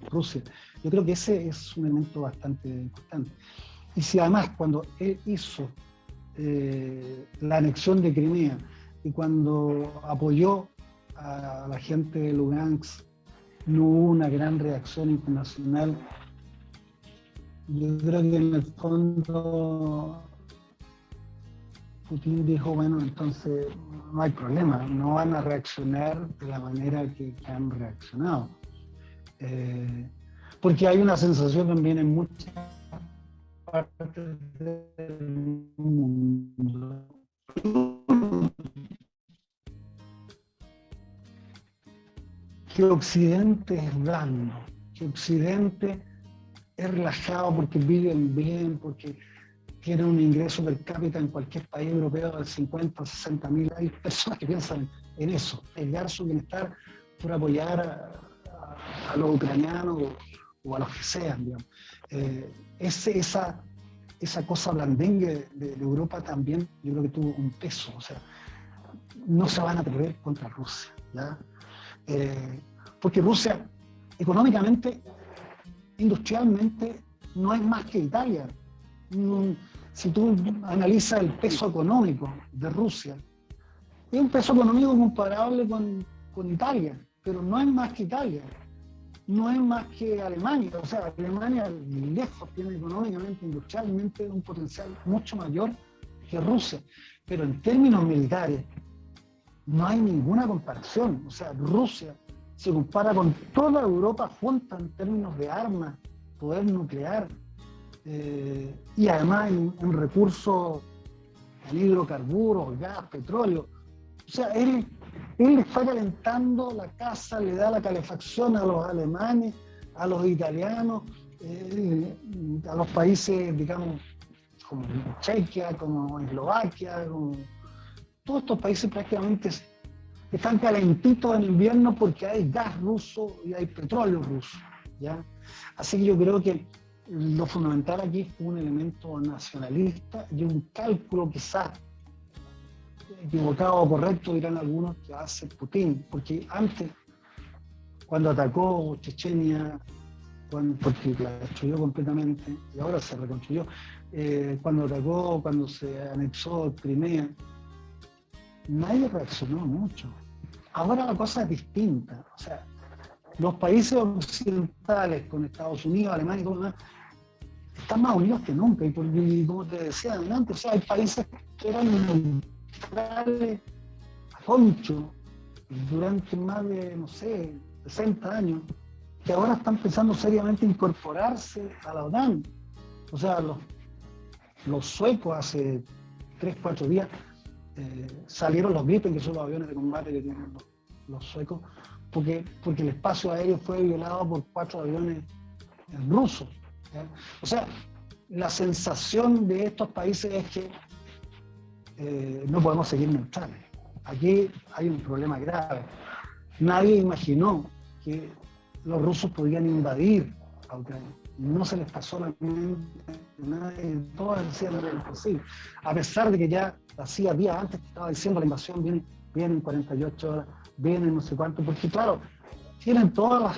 Rusia. Yo creo que ese es un elemento bastante importante. Y si además cuando él hizo la anexión de Crimea y cuando apoyó a la gente de Lugansk no hubo una gran reacción internacional. Yo creo que en el fondo Putin dijo, bueno, entonces no hay problema, no van a reaccionar de la manera que han reaccionado. Porque hay una sensación también en muchas partes del mundo que Occidente es blando, que Occidente es relajado porque viven bien, porque tienen un ingreso per cápita en cualquier país europeo de 50 o 60 mil. Hay personas que piensan en eso, pelear su bienestar por apoyar a los ucranianos o a los que sean, digamos. Esa cosa blandengue de Europa también, yo creo que tuvo un peso, o sea, no se van a atrever contra Rusia, ¿ya? Porque Rusia, económicamente, industrialmente, no es más que Italia. Si tú analizas el peso económico de Rusia, es un peso económico comparable con Italia, pero no es más que Italia. No es más que Alemania, o sea, Alemania lejos tiene económicamente, industrialmente un potencial mucho mayor que Rusia, pero en términos militares no hay ninguna comparación, o sea, Rusia se compara con toda Europa junta en términos de armas, poder nuclear, y además en recursos, en hidrocarburos, gas, petróleo, o sea, él le está calentando la casa, le da la calefacción a los alemanes, a los italianos, a los países, digamos, como Chequia, como Eslovaquia, como todos estos países prácticamente están calentitos en invierno porque hay gas ruso y hay petróleo ruso, ¿ya? Así que yo creo que lo fundamental aquí es un elemento nacionalista y un cálculo quizás equivocado o correcto, dirán algunos, que hace Putin, porque antes, cuando atacó Chechenia, porque la destruyó completamente, y ahora se reconstruyó, cuando se anexó Crimea, nadie reaccionó mucho. Ahora la cosa es distinta, o sea, los países occidentales, con Estados Unidos, Alemania y todo lo demás, están más unidos que nunca, y como te decía adelante, o sea, hay países que eran neutrales a concho durante más de, no sé, 60 años, que ahora están pensando seriamente incorporarse a la OTAN. O sea, los suecos hace 3-4 días salieron los Gripen, que son los aviones de combate que tienen los suecos, porque el espacio aéreo fue violado por 4 aviones rusos, ¿ya? O sea, la sensación de estos países es que no podemos seguir neutrales. Aquí hay un problema grave. Nadie imaginó que los rusos podían invadir a Ucrania. No se les pasó la mente a nadie, todos decían que era imposible. A pesar de que ya hacía días antes que estaba diciendo la invasión viene en 48 horas, viene en no sé cuánto, porque claro, tienen toda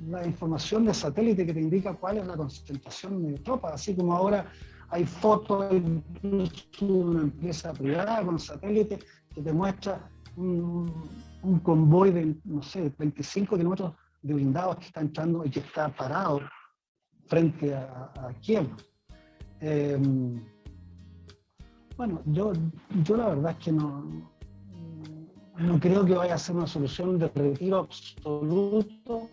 la información de satélite que te indica cuál es la concentración de tropas, así como ahora hay fotos incluso de una empresa privada con satélite que te muestra un convoy de, no sé, 25 kilómetros de blindados que está entrando y que está parado frente a Kiev. Bueno, yo la verdad es que no creo que vaya a ser una solución de retiro absoluto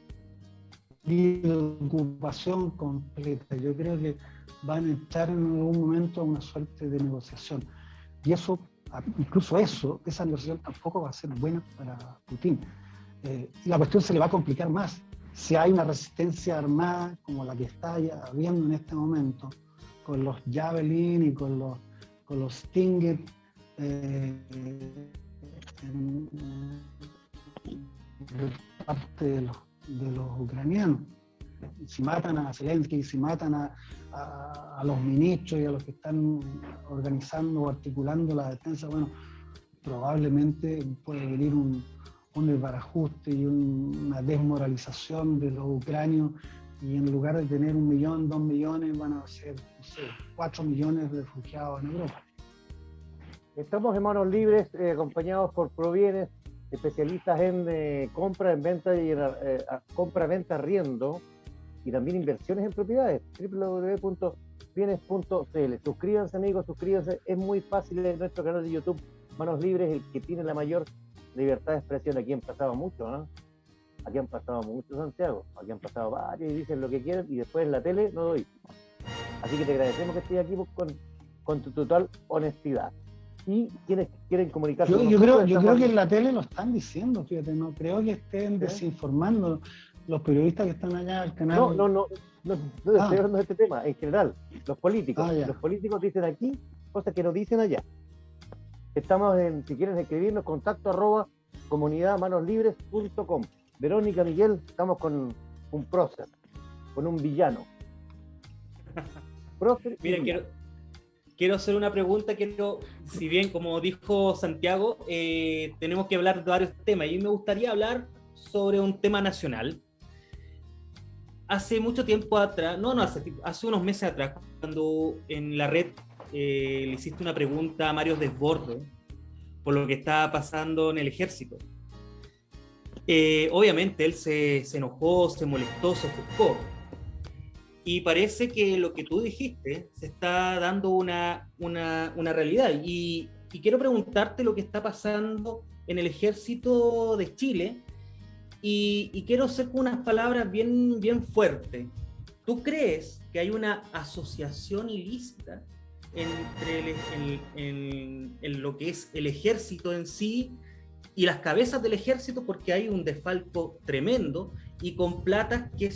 y de ocupación completa. Yo creo que van a estar en algún momento a una suerte de negociación. Y eso, incluso esa negociación tampoco va a ser buena para Putin. Y la cuestión se le va a complicar más. Si hay una resistencia armada como la que está ya habiendo en este momento, con los Javelin y con los Stinger de parte de los ucranianos. Si matan a Zelensky, si matan a los ministros y a los que están organizando o articulando la defensa, bueno, probablemente puede venir un desbarajuste y una desmoralización de los ucranios, y en lugar de tener 1 millón, 2 millones, van a ser, no sé, 4 millones de refugiados en Europa. Estamos en Manos Libres, acompañados por Provienes, especialistas en compra, en venta y compra, venta, arriendo y también inversiones en propiedades. www.bienes.cl. Suscríbanse, amigos, suscríbanse. Es muy fácil en nuestro canal de YouTube, Manos Libres, el que tiene la mayor libertad de expresión. Aquí han pasado mucho, ¿no? Aquí han pasado mucho, Santiago. Aquí han pasado varios y dicen lo que quieren y después en la tele no doy. Así que te agradecemos que estés aquí con tu total honestidad. Y quienes quieren comunicarse yo creo que en la tele lo están diciendo, fíjate, no creo que estén desinformando los periodistas que están allá al canal. No estoy hablando de este tema, en general, los políticos dicen aquí cosas que no dicen allá. Estamos si quieren escribirnos, contacto@comunidadmanoslibres.com. Verónica, Miguel, estamos con un prócer, con un villano. Mira, quiero hacer una pregunta. Si bien, como dijo Santiago, tenemos que hablar de varios temas, y me gustaría hablar sobre un tema nacional. Hace mucho tiempo atrás, hace unos meses atrás, cuando en la red le hiciste una pregunta a Mario Desbordes por lo que estaba pasando en el ejército. Obviamente él se enojó, se molestó, se ofuscó. Y parece que lo que tú dijiste se está dando una realidad. Y quiero preguntarte lo que está pasando en el ejército de Chile. Y quiero hacer con unas palabras bien fuertes. ¿Tú crees que hay una asociación ilícita entre en lo que es el ejército en sí y las cabezas del ejército? Porque hay un desfalco tremendo y con platas que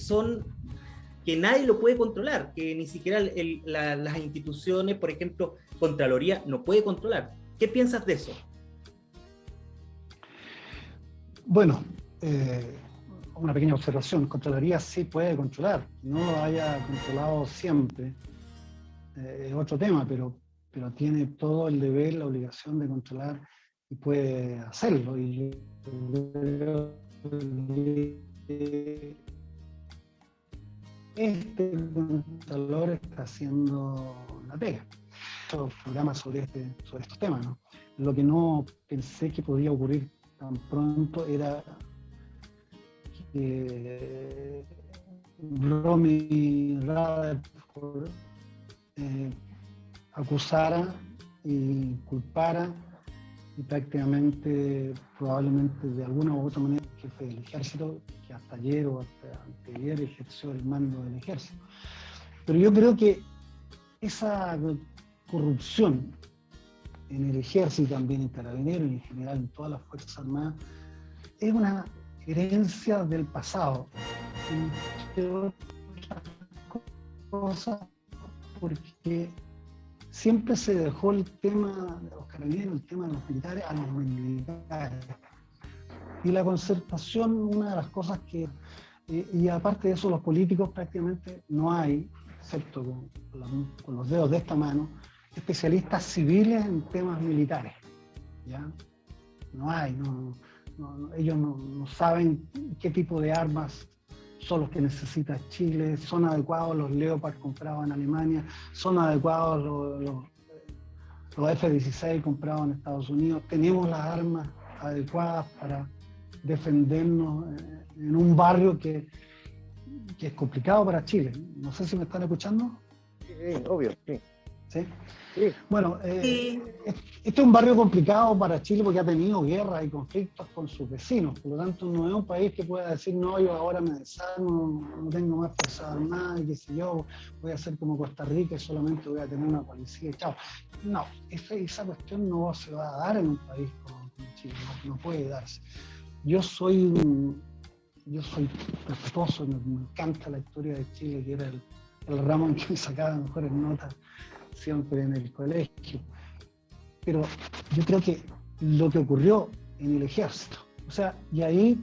nadie lo puede controlar, que ni siquiera las instituciones, por ejemplo, Contraloría, no puede controlar. ¿Qué piensas de eso? Bueno, una pequeña observación. Contraloría sí puede controlar, no lo haya controlado siempre, es otro tema, pero tiene todo el deber, la obligación de controlar y puede hacerlo. Y este Contralor está haciendo la pega. Estos programas sobre estos temas, ¿no? Lo que no pensé que podía ocurrir tan pronto era que Romy Rutherford acusara y culpara y prácticamente, probablemente de alguna u otra manera, el jefe del ejército, que hasta ayer o hasta anteayer ejerció el mando del ejército. Pero yo creo que esa corrupción en el ejército, también en Carabineros y en general en todas las Fuerzas Armadas, es una herencia del pasado, entre otras cosas, porque siempre se dejó el tema de los carabineros, el tema de los militares, a los militares. Y la concertación, una de las cosas que, y aparte de eso, los políticos prácticamente no hay, excepto con los dedos de esta mano, especialistas civiles en temas militares, ¿ya? No hay, ellos no saben qué tipo de armas son los que necesita Chile, son adecuados los Leopard comprados en Alemania, son adecuados los F-16 comprados en Estados Unidos, tenemos las armas adecuadas para defendernos en un barrio que es complicado para Chile. No sé si me están escuchando. Sí, obvio, sí. ¿Sí? Sí. Bueno, este es un barrio complicado para Chile porque ha tenido guerras y conflictos con sus vecinos, por lo tanto no es un país que pueda decir, no, yo ahora me desarmo, no tengo más fuerzas armadas, y qué sé yo, voy a ser como Costa Rica y solamente voy a tener una policía y chao. No, esa cuestión no se va a dar en un país como Chile, no puede darse. Yo soy respetuoso, me encanta la historia de Chile, que era el ramo en que me sacaba mejores notas siempre en el colegio. Pero yo creo que lo que ocurrió en el ejército, o sea, y ahí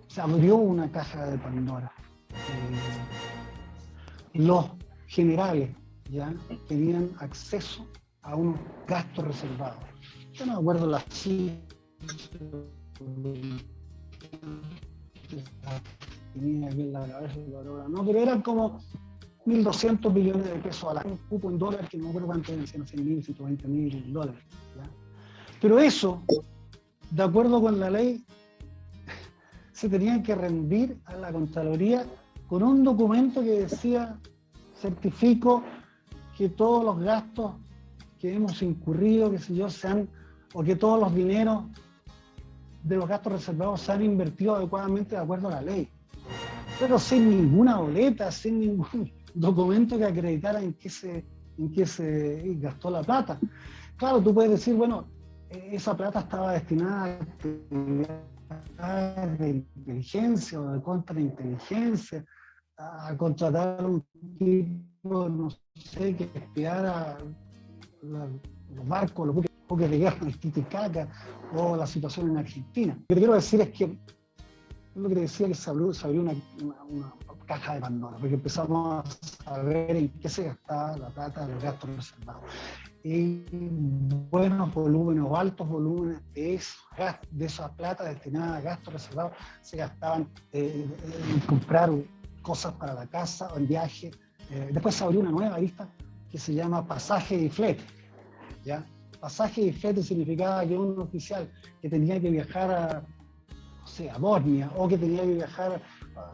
se abrió una caja de Pandora. Los generales ya tenían acceso a unos gastos reservados. Yo no me acuerdo las cifras, tenía aquí en la cabeza, no, pero eran como 1.200 billones de pesos al año, un cupo en dólares que no me acuerdo cuánto eran, 100.000, 120.000 dólares. ¿Ya? Pero eso, de acuerdo con la ley, se tenían que rendir a la Contraloría con un documento que decía: certifico que todos los gastos que hemos incurrido, o que todos los dineros de los gastos reservados se han invertido adecuadamente de acuerdo a la ley. Pero sin ninguna boleta, sin ningún documento que acreditara en qué se gastó la plata. Claro, tú puedes decir, bueno, esa plata estaba destinada a actividades de inteligencia o de contrainteligencia, a contratar un tipo, no sé, que espiara los barcos, los buques de guerra en Titicaca o la situación en Argentina. Lo que te quiero decir es que lo que te decía, que se abrió una caja de Pandora, porque empezamos a saber en qué se gastaba la plata de los gastos reservados. Y buenos volúmenes o altos volúmenes de esa plata destinada a gastos reservados se gastaban en comprar cosas para la casa o en viaje. Después se abrió una nueva lista que se llama pasaje y flete, ¿ya? Pasaje y flete significaba que un oficial que tenía que viajar a Bosnia, o que tenía que viajar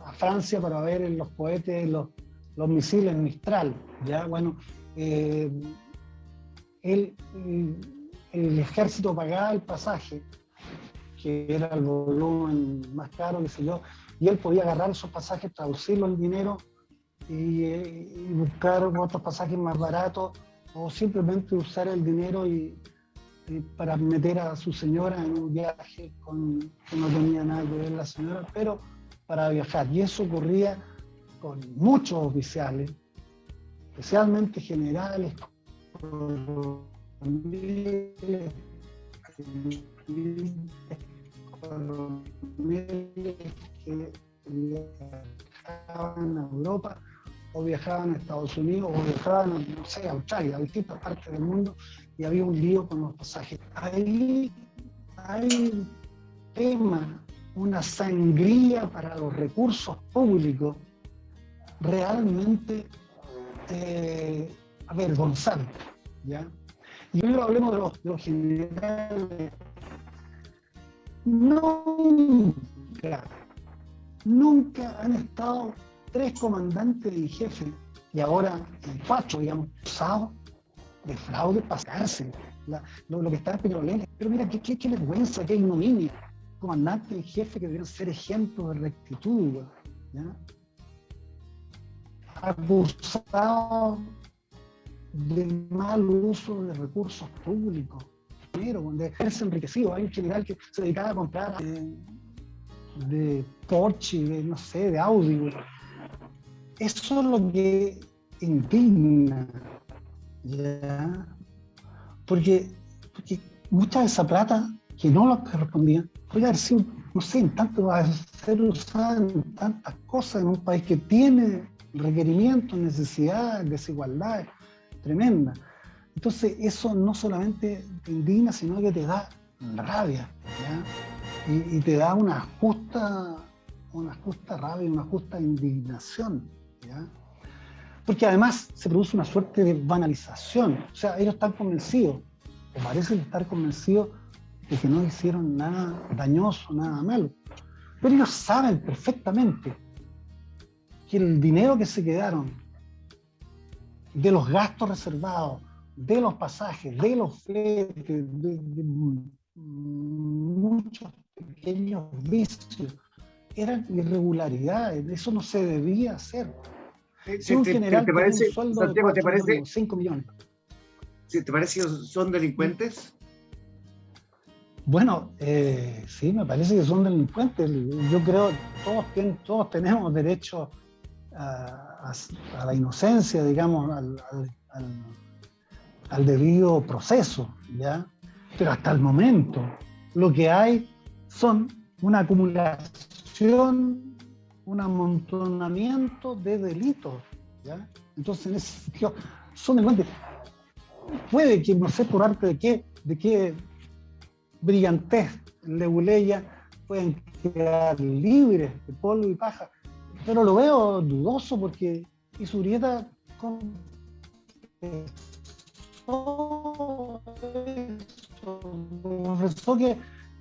a Francia para ver en los cohetes los misiles Mistral, ¿ya? Bueno, el ejército pagaba el pasaje, que era el volumen más caro, qué sé yo, y él podía agarrar esos pasajes, traducirlos en dinero y buscar otros pasajes más baratos, o simplemente usar el dinero para meter a su señora en un viaje que no tenía nada que ver la señora, pero para viajar. Y eso ocurría con muchos oficiales, especialmente generales, coroneles, que viajaban a Europa, o viajaban a Estados Unidos, o viajaban, no sé, a Australia, a distintas partes del mundo, y había un lío con los pasajes. Ahí hay un tema, una sangría para los recursos públicos realmente avergonzante, ¿ya? Y luego hablemos de los generales. Nunca han estado 3 comandantes y jefes, y ahora 4, digamos, acusados de fraude para cárcel. Lo que está en Peñalolén. Pero mira, qué vergüenza, qué ignominia. Comandantes y jefes que deben ser ejemplos de rectitud, ¿ya? Acusados de mal uso de recursos públicos, de haberse enriquecido. Hay un general que se dedicaba a comprar de Porsche, no sé, de Audi. Eso es lo que indigna, ¿ya? Porque mucha de esa plata que no lo correspondía podría haber sido, no sé, va a ser usada en tantas cosas en un país que tiene requerimientos, necesidades, desigualdades tremendas. Entonces eso no solamente te indigna, sino que te da rabia, ¿ya? Y te da una justa rabia, una justa indignación, ¿ya? Porque además se produce una suerte de banalización. O sea, ellos están convencidos, o parecen estar convencidos, de que no hicieron nada dañoso, nada malo. Pero ellos saben perfectamente que el dinero que se quedaron de los gastos reservados, de los pasajes, de los fletes, de muchos pequeños vicios, eran irregularidades. Eso no se debía hacer. Si un general ¿te parece, tiene un sueldo Santiago, de 4 millones, 5 millones. ¿Te parece que son delincuentes? Bueno, sí, me parece que son delincuentes. Yo creo que todos tenemos derecho a la inocencia, digamos, al debido proceso, ¿ya? Pero hasta el momento lo que hay son una acumulación, un amontonamiento de delitos, ¿ya? Entonces, en ese sentido, son delincuentes. Puede que, no sé por arte de qué brillantez, leguleya, pueden quedar libres de polvo y paja, pero lo veo dudoso porque Izurrieta confesó confesó que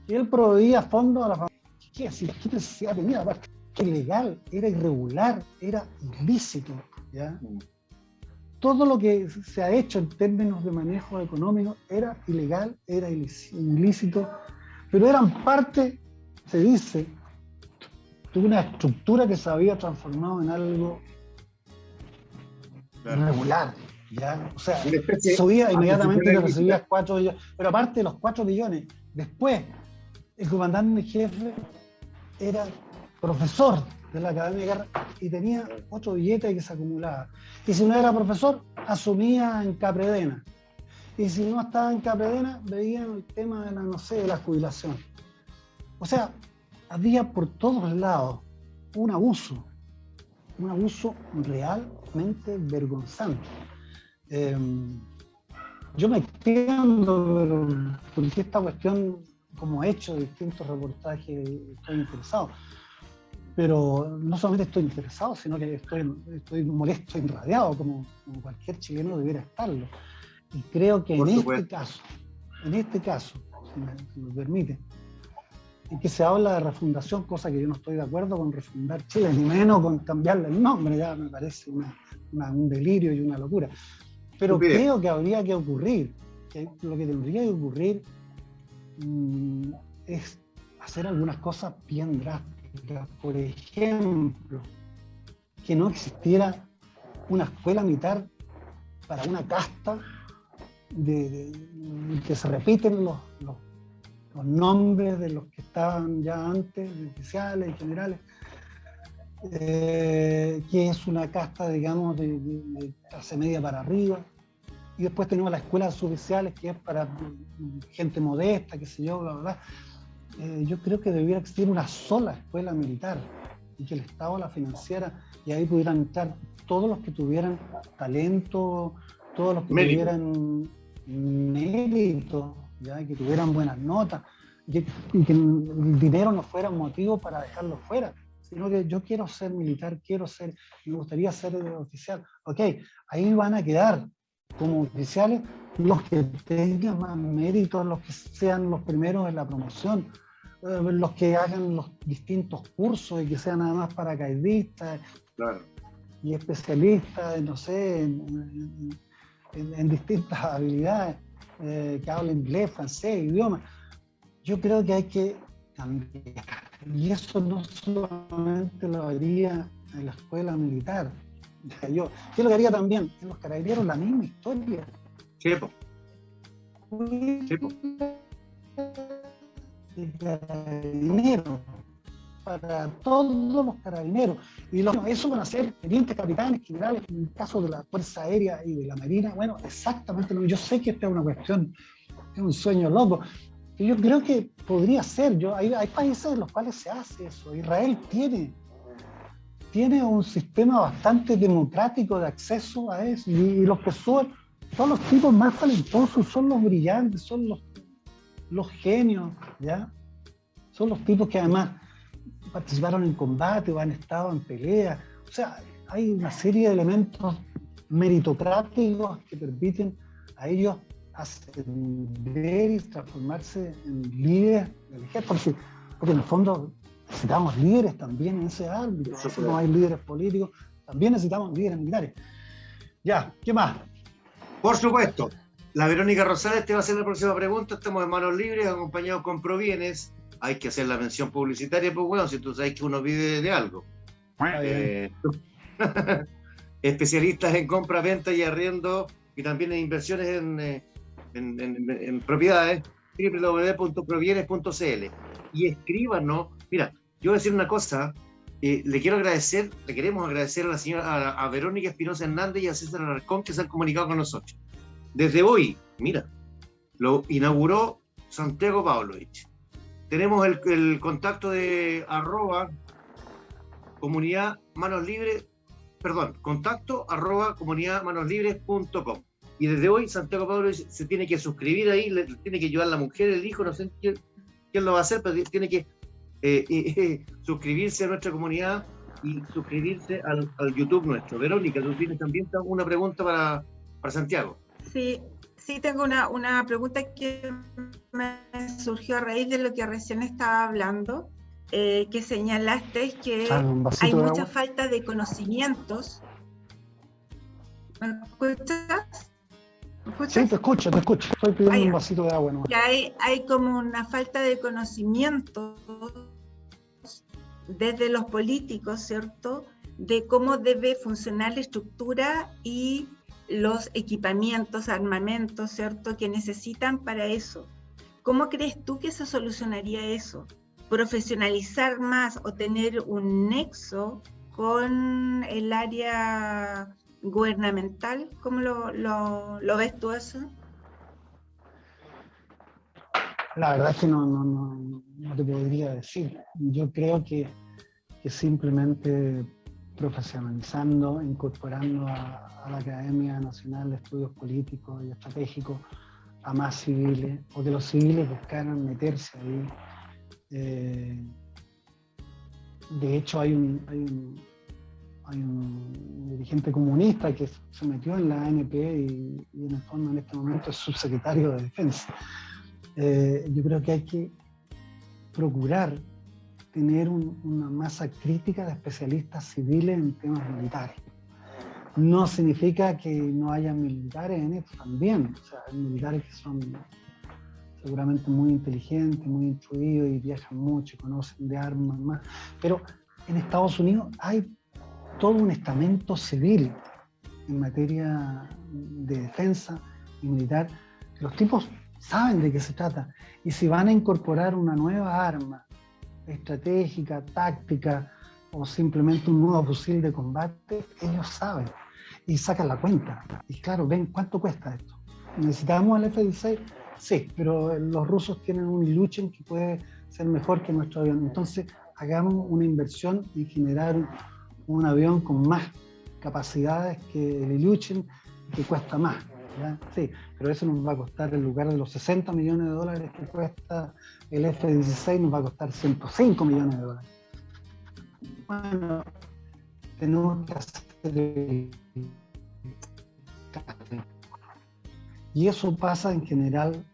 él proveía fondos a la familia. ¿Qué necesidad tenía? Aparte, que ilegal, era irregular, era ilícito, ¿ya? Todo lo que se ha hecho en términos de manejo económico era ilegal, era ilícito, pero eran parte, se dice, de una estructura que se había transformado en algo regular, ¿ya? O sea, subía inmediatamente y recibías 4 millones, pero aparte de los 4 millones, después el comandante en jefe era profesor de la Academia de Guerra y tenía otro billete que se acumulaba. Y si no era profesor, asumía en Capredena. Y si no estaba en Capredena, veían el tema de de la jubilación. O sea, había por todos lados un abuso realmente vergonzante. Yo me entiendo porque esta cuestión, como he hecho distintos reportajes, estoy interesado. Pero no solamente estoy interesado, sino que estoy molesto, enrabiado, como cualquier chileno debiera estarlo. Y creo que en este caso, si me permite, en que se habla de refundación, cosa que yo no estoy de acuerdo con refundar Chile, ni menos con cambiarle el nombre, ya me parece un delirio y una locura. Pero creo que habría que ocurrir, que lo que tendría que ocurrir es hacer algunas cosas bien drásticas. Por ejemplo, que no existiera una escuela militar para una casta que se repiten los nombres de los que estaban ya antes, de oficiales y generales, que es una casta, digamos, de clase media para arriba. Y después tenemos la escuela de suboficiales, que es para gente modesta, qué sé yo, bla, bla, bla. Yo creo que debiera existir una sola escuela militar y que el Estado la financiara y ahí pudieran entrar todos los que tuvieran talento, todos los que tuvieran mérito, ¿ya? Que tuvieran buenas notas y que el dinero no fuera un motivo para dejarlo fuera, sino que yo quiero ser militar, me gustaría ser oficial. Ok, ahí van a quedar como oficiales los que tengan más mérito, los que sean los primeros en la promoción, los que hagan los distintos cursos y que sean además paracaidistas y especialistas, no sé, en distintas habilidades, que hablen inglés, francés, idiomas. Yo creo que hay que cambiar. Y eso no solamente lo haría en la escuela militar. Yo lo que haría también en los carabineros, la misma historia. Carabineros, para todos los carabineros. Y eso van a ser tenientes, capitanes, generales, en el caso de la Fuerza Aérea y de la Marina. Bueno, exactamente lo que yo sé que esta es una cuestión, es un sueño loco. Y yo creo que podría ser. Hay países en los cuales se hace eso. Israel tiene un sistema bastante democrático de acceso a eso. Y los que son los tipos más talentosos, son los brillantes, son los genios, ¿ya? Son los tipos que además participaron en combate o han estado en pelea. O sea, hay una serie de elementos meritocráticos que permiten a ellos ascender y transformarse en líderes del ejército, porque en el fondo necesitamos líderes también en ese ámbito. Así como hay líderes políticos, también necesitamos líderes militares. Ya, ¿qué más? Por supuesto, la Verónica Rosales te va a hacer la próxima pregunta. Estamos en Manos Libres, acompañados con Provienes. Hay que hacer la mención publicitaria, pues bueno, si tú sabes que uno vive de algo. Especialistas en compra, venta y arriendo, y también en inversiones en propiedades, www.provienes.cl. Y escríbanos. Mira, yo voy a decir una cosa. Le queremos agradecer a la señora, a Verónica Espinosa Hernández y a César Alarcón, que se han comunicado con nosotros. Desde hoy, mira, lo inauguró Santiago Pavlovich. Tenemos el contacto de @comunidadmanoslibres.com. Y desde hoy Santiago Pavlovich se tiene que suscribir ahí, tiene que ayudar la mujer, el hijo, no sé quién lo va a hacer, pero tiene que suscribirse a nuestra comunidad y suscribirse al YouTube nuestro. Verónica, tú tienes también una pregunta para Santiago. Sí, tengo una pregunta que me surgió a raíz de lo que recién estaba hablando, que señalaste que Un hay vasito de mucha agua. falta de conocimientos. ¿Me escuchas? ¿Me Sí, escuchas? te escucho. Estoy pidiendo un vasito de agua nomás. Que hay como una falta de conocimientos desde los políticos, ¿cierto?, de cómo debe funcionar la estructura y los equipamientos, armamentos, ¿cierto?, que necesitan para eso. ¿Cómo crees tú que se solucionaría eso? ¿Profesionalizar más o tener un nexo con el área gubernamental? ¿Cómo lo ves tú eso? La verdad es que no te podría decir. Yo creo que simplemente profesionalizando, incorporando a la Academia Nacional de Estudios Políticos y Estratégicos a más civiles, o que los civiles buscaran meterse ahí. De hecho, hay un dirigente comunista que se metió en la ANP y en el fondo en este momento es subsecretario de Defensa. Yo creo que hay que procurar tener una masa crítica de especialistas civiles en temas militares. No significa que no haya militares en esto también. O sea, hay militares que son seguramente muy inteligentes, muy instruidos y viajan mucho, conocen de armas más. Pero en Estados Unidos hay todo un estamento civil en materia de defensa y militar. Los tipos saben de qué se trata. Y si van a incorporar una nueva arma estratégica, táctica o simplemente un nuevo fusil de combate, ellos saben y sacan la cuenta. Y claro, ven cuánto cuesta esto. ¿Necesitamos el F-16? Sí, pero los rusos tienen un Ilyushin que puede ser mejor que nuestro avión. Entonces, hagamos una inversión en generar un avión con más capacidades que el Ilyushin, que cuesta más. ¿Ya? Sí, pero eso nos va a costar, en lugar de los 60 millones de dólares que cuesta el F-16, nos va a costar 105 millones de dólares. Bueno, tenemos que hacer el cambio. Y eso pasa en general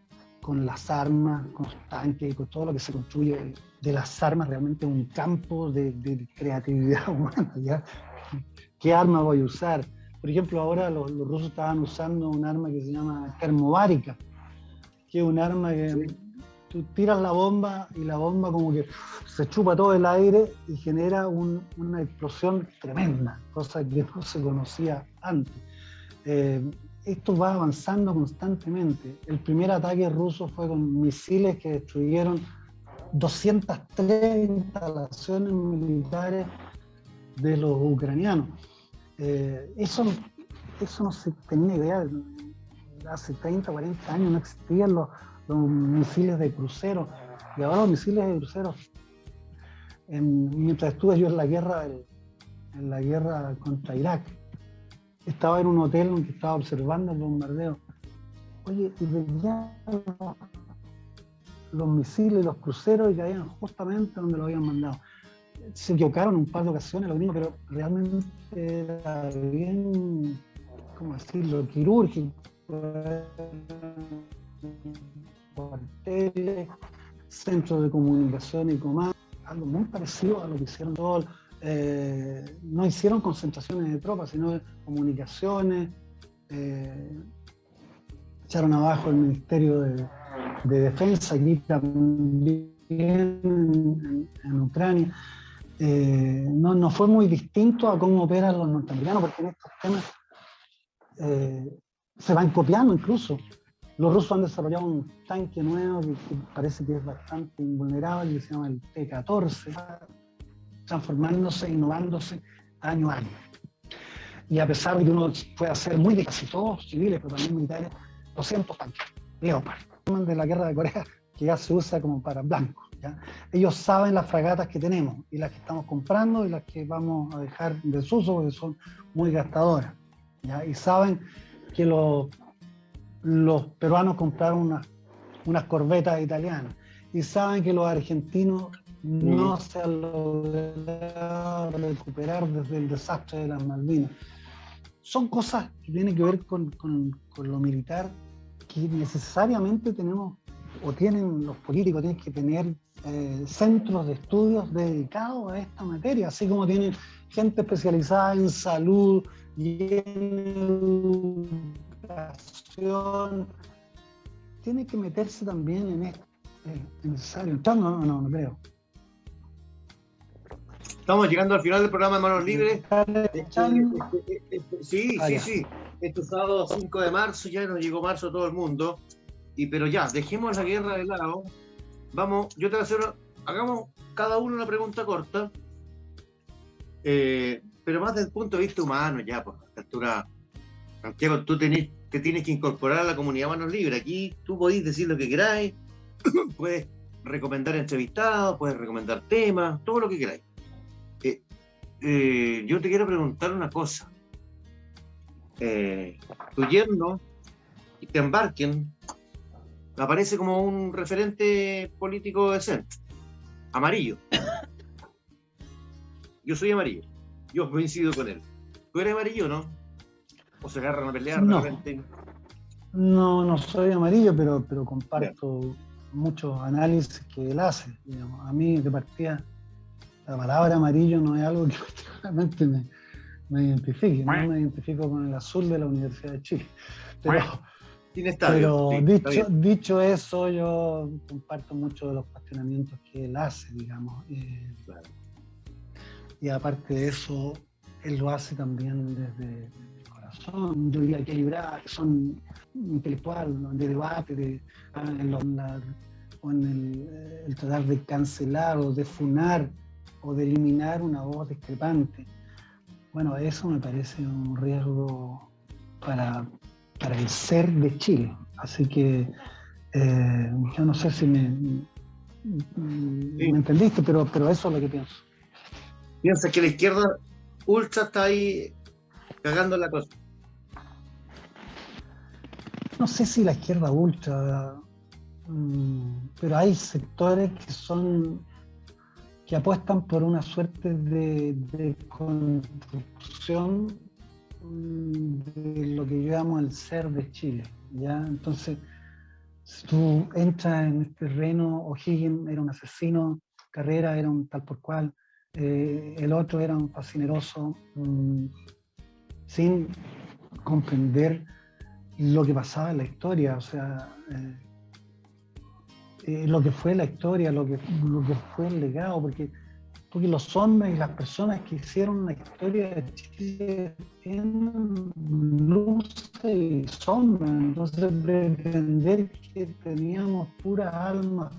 con las armas, con los tanques, con todo lo que se construye de las armas, realmente un campo de creatividad humana. ¿Ya? ¿Qué arma voy a usar? Por ejemplo, ahora los rusos estaban usando un arma que se llama termobárica, que es un arma que tú tiras la bomba y la bomba como que se chupa todo el aire y genera una explosión tremenda, cosa que no se conocía antes. Esto va avanzando constantemente. El primer ataque ruso fue con misiles que destruyeron 203 instalaciones militares de los ucranianos. Eso no se tenía idea. Hace 30, 40 años no existían los misiles de crucero. Y ahora los misiles de crucero, mientras estuve yo en la guerra contra Irak, estaba en un hotel en que estaba observando el bombardeo. Oye, y veía los misiles y los cruceros y caían justamente donde lo habían mandado. Se equivocaron un par de ocasiones los gringos, pero realmente era bien, ¿cómo decirlo?, quirúrgico. Cuarteles, centros de comunicación y comando, algo muy parecido a lo que hicieron todos. No hicieron concentraciones de tropas, sino de comunicaciones. Echaron abajo el Ministerio de Defensa, aquí también en Ucrania. No fue muy distinto a cómo operan los norteamericanos, porque en estos temas se van copiando incluso. Los rusos han desarrollado un tanque nuevo que parece que es bastante invulnerable, que se llama el T-14, transformándose, innovándose año a año. Y a pesar de que uno puede hacer muy de casi todos civiles, pero también militares, 200 tanques, Leopard, de la guerra de Corea, que ya se usa como para blancos. ¿Ya? Ellos saben las fragatas que tenemos y las que estamos comprando y las que vamos a dejar en desuso porque son muy gastadoras. ¿Ya? Y saben que los peruanos compraron unas corbetas italianas y saben que los argentinos no se han logrado recuperar desde el desastre de las Malvinas. Son cosas que tienen que ver con lo militar que necesariamente tenemos, o tienen los políticos, tienen que tener centros de estudios dedicados a esta materia, así como tienen gente especializada en salud y en educación. Tiene que meterse también en esto. ¿Es necesario? No creo. Estamos llegando al final del programa de Manos Libres. Sí. Este sábado 5 de marzo, ya nos llegó marzo a todo el mundo. Pero ya, dejemos la guerra de lado. Vamos, yo te voy a hacer, hagamos cada uno una pregunta corta. Pero más desde el punto de vista humano, ya, por esta altura, Santiago, tú te tienes que incorporar a la comunidad Manos Libres. Aquí tú podés decir lo que queráis, puedes recomendar entrevistados, puedes recomendar temas, todo lo que queráis. Yo te quiero preguntar una cosa. Tu yerno, Cristian Barken, aparece como un referente político de centro, amarillo. Yo soy amarillo, yo coincido con él. ¿Tú eres amarillo, no? ¿O se agarran a pelear No. de repente? No soy amarillo, pero comparto muchos análisis que él hace. Digamos. A mí, de partida, la palabra amarillo no es algo que realmente me identifique. No me identifico con el azul de la Universidad de Chile. Pero dicho eso, yo comparto mucho de los cuestionamientos que él hace, digamos. Y aparte de eso, él lo hace también desde el corazón. Yo diría equilibrada, que son intelectual, ¿no? De debate, o en el tratar de cancelar o de funar o de eliminar una voz discrepante. Bueno, eso me parece un riesgo para el ser de Chile. Así que yo no sé si me entendiste, pero eso es lo que pienso. ¿Piensas que la izquierda ultra está ahí cagando la cosa? No sé si la izquierda ultra, pero hay sectores que apuestan por una suerte de construcción de lo que yo llamo el ser de Chile, ¿ya? Entonces, si tú entras en este terreno, O'Higgins era un asesino, Carrera era un tal por cual, el otro era un fascineroso, sin comprender lo que pasaba en la historia, o sea, lo que fue la historia, lo que fue el legado, porque los hombres y las personas que hicieron la historia de Chile tienen luces y sombras. Entonces pretender que teníamos puras almas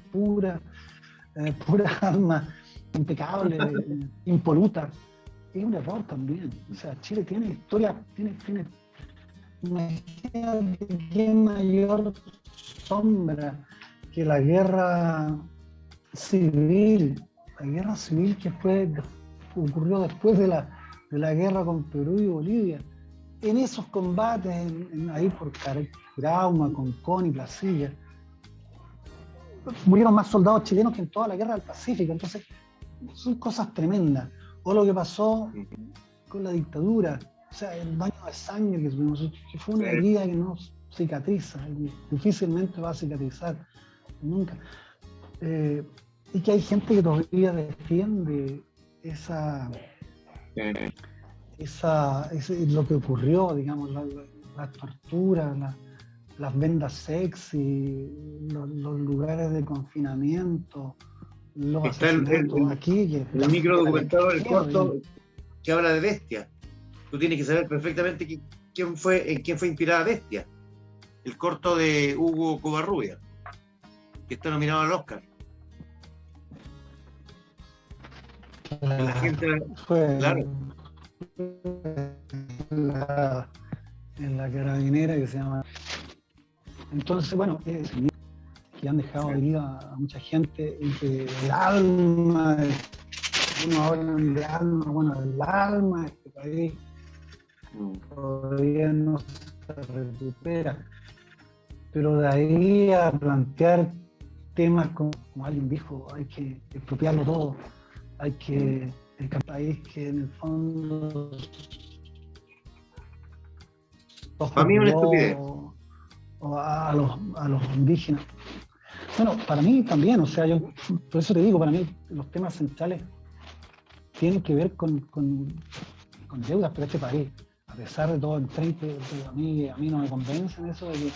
impecables, impolutas, es un error también. O sea, Chile tiene historia, tiene imagínate qué mayor sombra que la guerra civil. La guerra civil que ocurrió después de la guerra con Perú y Bolivia. En esos combates, ahí por Curauma, Concón y Placilla, murieron más soldados chilenos que en toda la guerra del Pacífico. Entonces, son cosas tremendas. O lo que pasó con la dictadura, o sea, el baño de sangre que tuvimos, que fue una herida que no cicatriza, y difícilmente va a cicatrizar, nunca. Y que hay gente que todavía defiende lo que ocurrió, digamos, las torturas, las vendas sexy, los lugares de confinamiento, los está asesinatos aquí. El micro documentado del corto que habla de Bestia. Tú tienes que saber perfectamente en quién fue inspirada Bestia. El corto de Hugo Covarrubia, que está nominado al Oscar. La gente, fue claro. En la carabinera que se llama. Entonces, bueno, que han dejado herida a mucha gente y que el alma, uno habla de alma, bueno, el alma de este país todavía no se recupera. Pero de ahí a plantear temas como alguien dijo, hay que expropiarlo todo. Hay que, el país que en el fondo para mí es una estupidez. o a los indígenas. Bueno, para mí también, o sea, yo por eso te digo, para mí los temas centrales tienen que ver con deudas, pero este país, a pesar de todo, a mí no me convencen eso de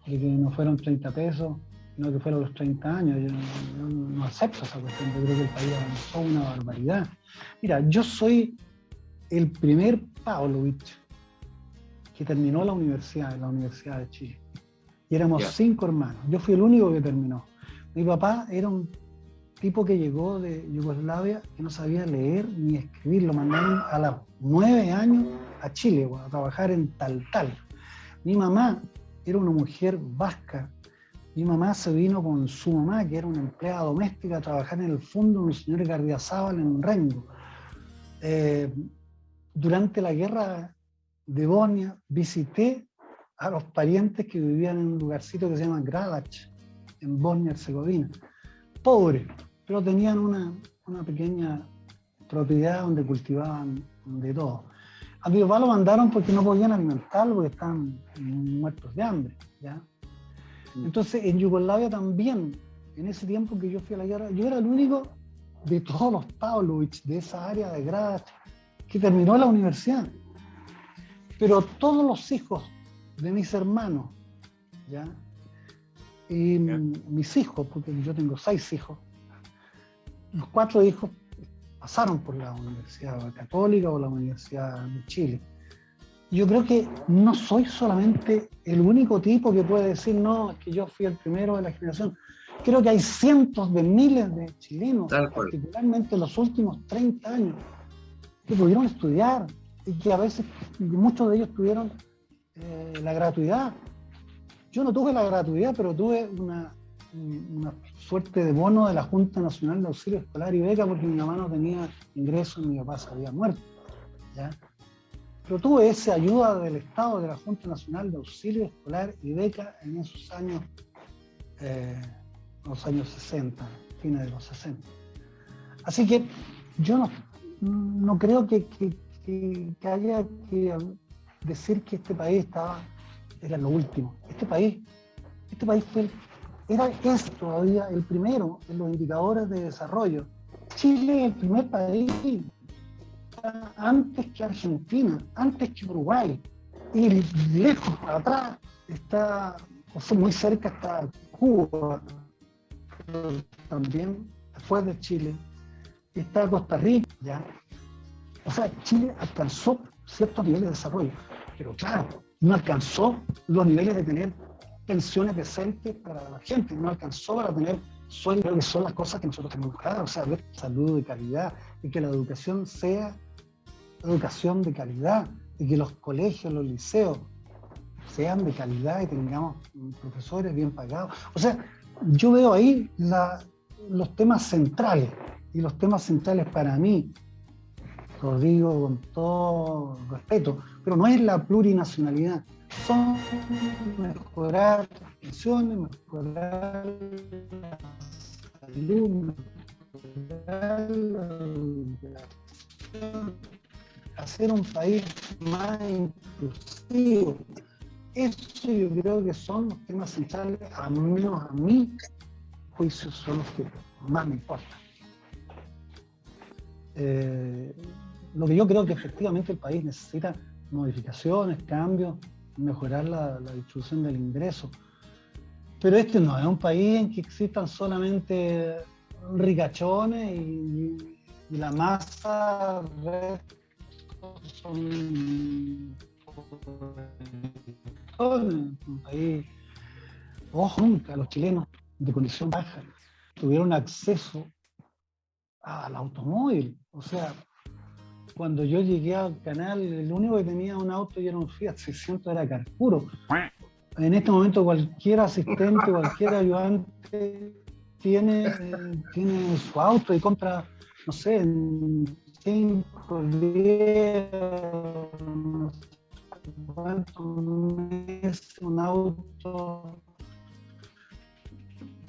que no fueron 30 pesos, sino que fueron los 30 años. Yo no acepto esa cuestión, yo creo que el país avanzó una barbaridad. Mira, yo soy el primer Pavlovich que terminó la universidad, en la Universidad de Chile. Y éramos 5 hermanos. Yo fui el único que terminó. Mi papá era un tipo que llegó de Yugoslavia que no sabía leer ni escribir. Lo mandaron a los 9 años a Chile, a trabajar en Taltal. Mi mamá era una mujer vasca. Mi mamá se vino con su mamá, que era una empleada doméstica, a trabajar en el fondo de un señor Gardiazabal en Rengo. Durante la guerra de Bosnia visité a los parientes que vivían en un lugarcito que se llama Gradac, en Bosnia-Herzegovina. Pobres, pero tenían una pequeña propiedad donde cultivaban de todo. A mi papá lo mandaron porque no podían alimentarlo, porque estaban muertos de hambre, ¿ya? Entonces, en Yugoslavia también, en ese tiempo que yo fui a la guerra, yo era el único de todos los Pavlovich de esa área de Gradac que terminó la universidad. Pero todos los hijos de mis hermanos, ¿ya? Y mis hijos, porque yo tengo 6 hijos, los 4 hijos pasaron por la Universidad Católica o la Universidad de Chile. Yo creo que no soy solamente el único tipo que puede decir, no, es que yo fui el primero de la generación. Creo que hay cientos de miles de chilenos, particularmente en los últimos 30 años, que pudieron estudiar y que a veces, muchos de ellos tuvieron la gratuidad. Yo no tuve la gratuidad, pero tuve una suerte de bono de la Junta Nacional de Auxilio Escolar y Beca porque mi mamá no tenía ingresos y mi papá se había muerto, ¿ya? Pero tuve esa ayuda del Estado, de la Junta Nacional de Auxilio Escolar y Beca en esos años, los años 60, fines de los 60. Así que yo no creo que haya que decir que este país era lo último. Este país es todavía el primero en los indicadores de desarrollo. Chile es el primer país antes que Argentina, antes que Uruguay, y lejos atrás está, o sea, muy cerca está Cuba, también después de Chile, está Costa Rica, ¿ya? O sea, Chile alcanzó ciertos niveles de desarrollo, pero claro, no alcanzó los niveles de tener pensiones decentes para la gente, no alcanzó para tener sueldos, que son las cosas que nosotros tenemos que dar, o sea, ver salud de calidad, y que la educación sea educación de calidad, y que los colegios, los liceos sean de calidad y tengamos profesores bien pagados. O sea, yo veo ahí los temas centrales, y los temas centrales para mí, lo digo con todo respeto, pero no es la plurinacionalidad, son mejorar las pensiones, mejorar la salud, mejorar la educación, hacer un país más inclusivo. Eso yo creo que son los temas centrales, al menos a mí, juicios son los que más me importan. Lo que yo creo que efectivamente el país necesita modificaciones, cambios, mejorar la distribución del ingreso. Pero este no es un país en que existan solamente ricachones y la masa son un país. Ojo, nunca los chilenos de condición baja tuvieron acceso al automóvil. O sea, cuando yo llegué al canal, el único que tenía un auto y era un Fiat 600 era Carpuro. En este momento cualquier asistente, cualquier ayudante tiene su auto y compra, no sé, en 5, 10, no sé cuántos meses, un auto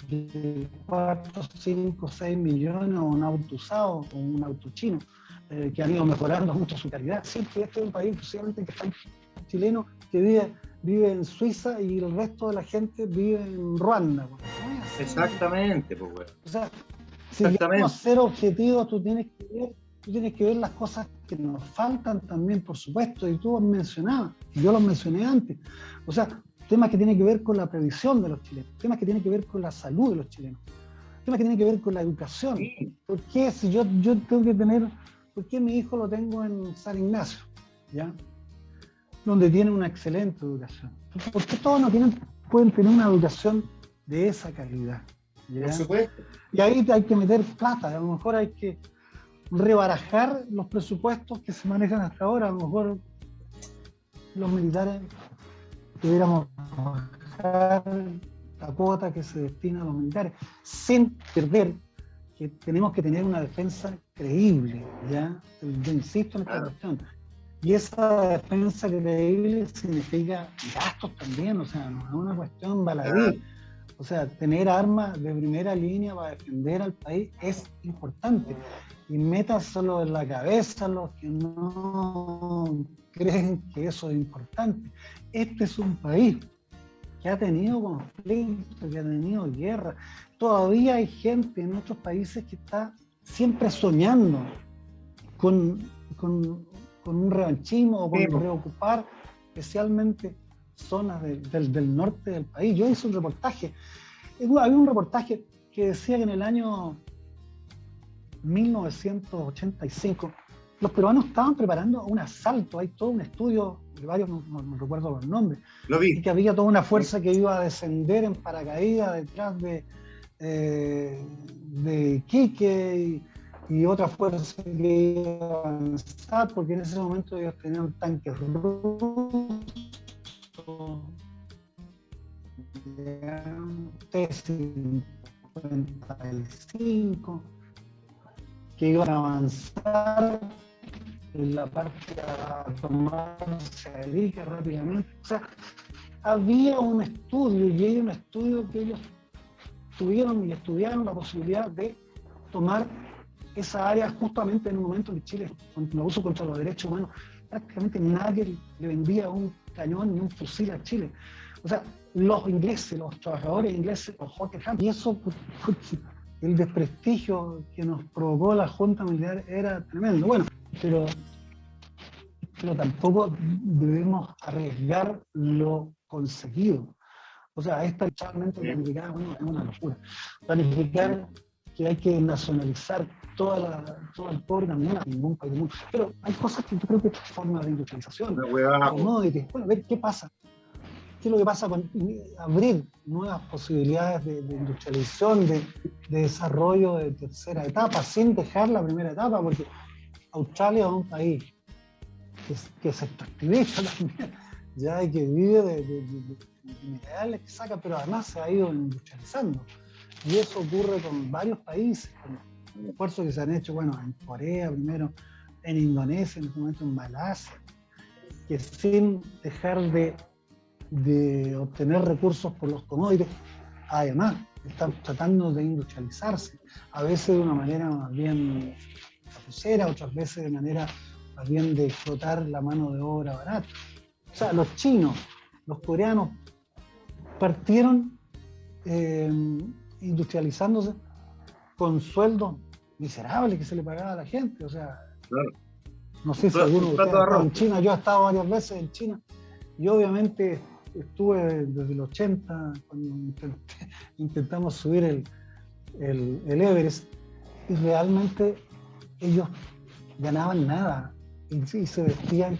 de 4, 5, 6 millones, o un auto usado, o un auto chino, que han ido mejorando mucho su calidad. Siempre este es un país posiblemente que está chileno que vive en Suiza y el resto de la gente vive en Ruanda. No es así. Exactamente, pues, weón. O sea, si queremos ser objetivos, tú tienes que ver las cosas que nos faltan también, por supuesto, y tú has mencionado, y yo los mencioné antes. O sea, temas que tienen que ver con la previsión de los chilenos, temas que tienen que ver con la salud de los chilenos, temas que tienen que ver con la educación. ¿Por qué si yo tengo que tener, por qué mi hijo lo tengo en San Ignacio, ¿ya? Donde tiene una excelente educación? ¿Por qué todos no pueden tener una educación de esa calidad? ¿Ya? Por supuesto. Y ahí hay que meter plata, a lo mejor hay que rebarajar los presupuestos que se manejan hasta ahora. A lo mejor los militares debiéramos bajar la cuota que se destina a los militares, sin perder que tenemos que tener una defensa creíble, ¿ya? Yo insisto en esta cuestión. Y esa defensa creíble significa gastos también, o sea, no es una cuestión baladí. O sea, tener armas de primera línea para defender al país es importante. Y métaselo en la cabeza a los que no creen que eso es importante. Este es un país que ha tenido conflictos, que ha tenido guerra. Todavía hay gente en otros países que está siempre soñando con un revanchismo o con reocupar especialmente zonas del norte del país. Yo hice un reportaje, había un reportaje que decía que en el año 1985 los peruanos estaban preparando un asalto. Hay todo un estudio de varios, no recuerdo los nombres, Lo vi. y que había toda una fuerza que iba a descender en paracaídas detrás de Iquique y otra fuerza que iba a avanzar, porque en ese momento ellos tenían tanques rusos, T-55, que iban a avanzar en la parte a tomarse a Arica rápidamente. O sea, había un estudio, y hay un estudio que ellos tuvieron y estudiaron la posibilidad de tomar esa área justamente en un momento en que Chile, con el abuso contra los derechos humanos, prácticamente nadie le vendía un cañón ni un fusil a Chile. O sea, los ingleses, los trabajadores ingleses, los Hawker Hands, y eso, el desprestigio que nos provocó la Junta Militar era tremendo. Bueno, pero tampoco debemos arriesgar lo conseguido. O sea, esta realmente planificada, bueno, es una locura. Planificar que hay que nacionalizar todo el pobre también a ningún país del mundo. Pero hay cosas que yo creo que es forma de industrialización, commodities. Bueno, a ver qué pasa. ¿Qué es lo que pasa con abrir nuevas posibilidades de industrialización, de desarrollo de tercera etapa, sin dejar la primera etapa? Porque Australia es un país que se extractiviza también, ya que vive de minerales que saca, pero además se ha ido industrializando. Y eso ocurre con varios países, con esfuerzos que se han hecho, bueno, en Corea primero, en Indonesia, en este momento en Malasia, que sin dejar de obtener recursos por los commodities, además están tratando de industrializarse, a veces de una manera más bien chapucera, otras veces de manera más bien de explotar la mano de obra barata. O sea, los chinos, los coreanos partieron industrializándose con sueldos miserables que se le pagaba a la gente. O sea, claro. No sé si alguno de ustedes ha estado en China. Yo he estado varias veces en China y obviamente estuve desde el 80 cuando intentamos subir el Everest, y realmente ellos ganaban nada y se vestían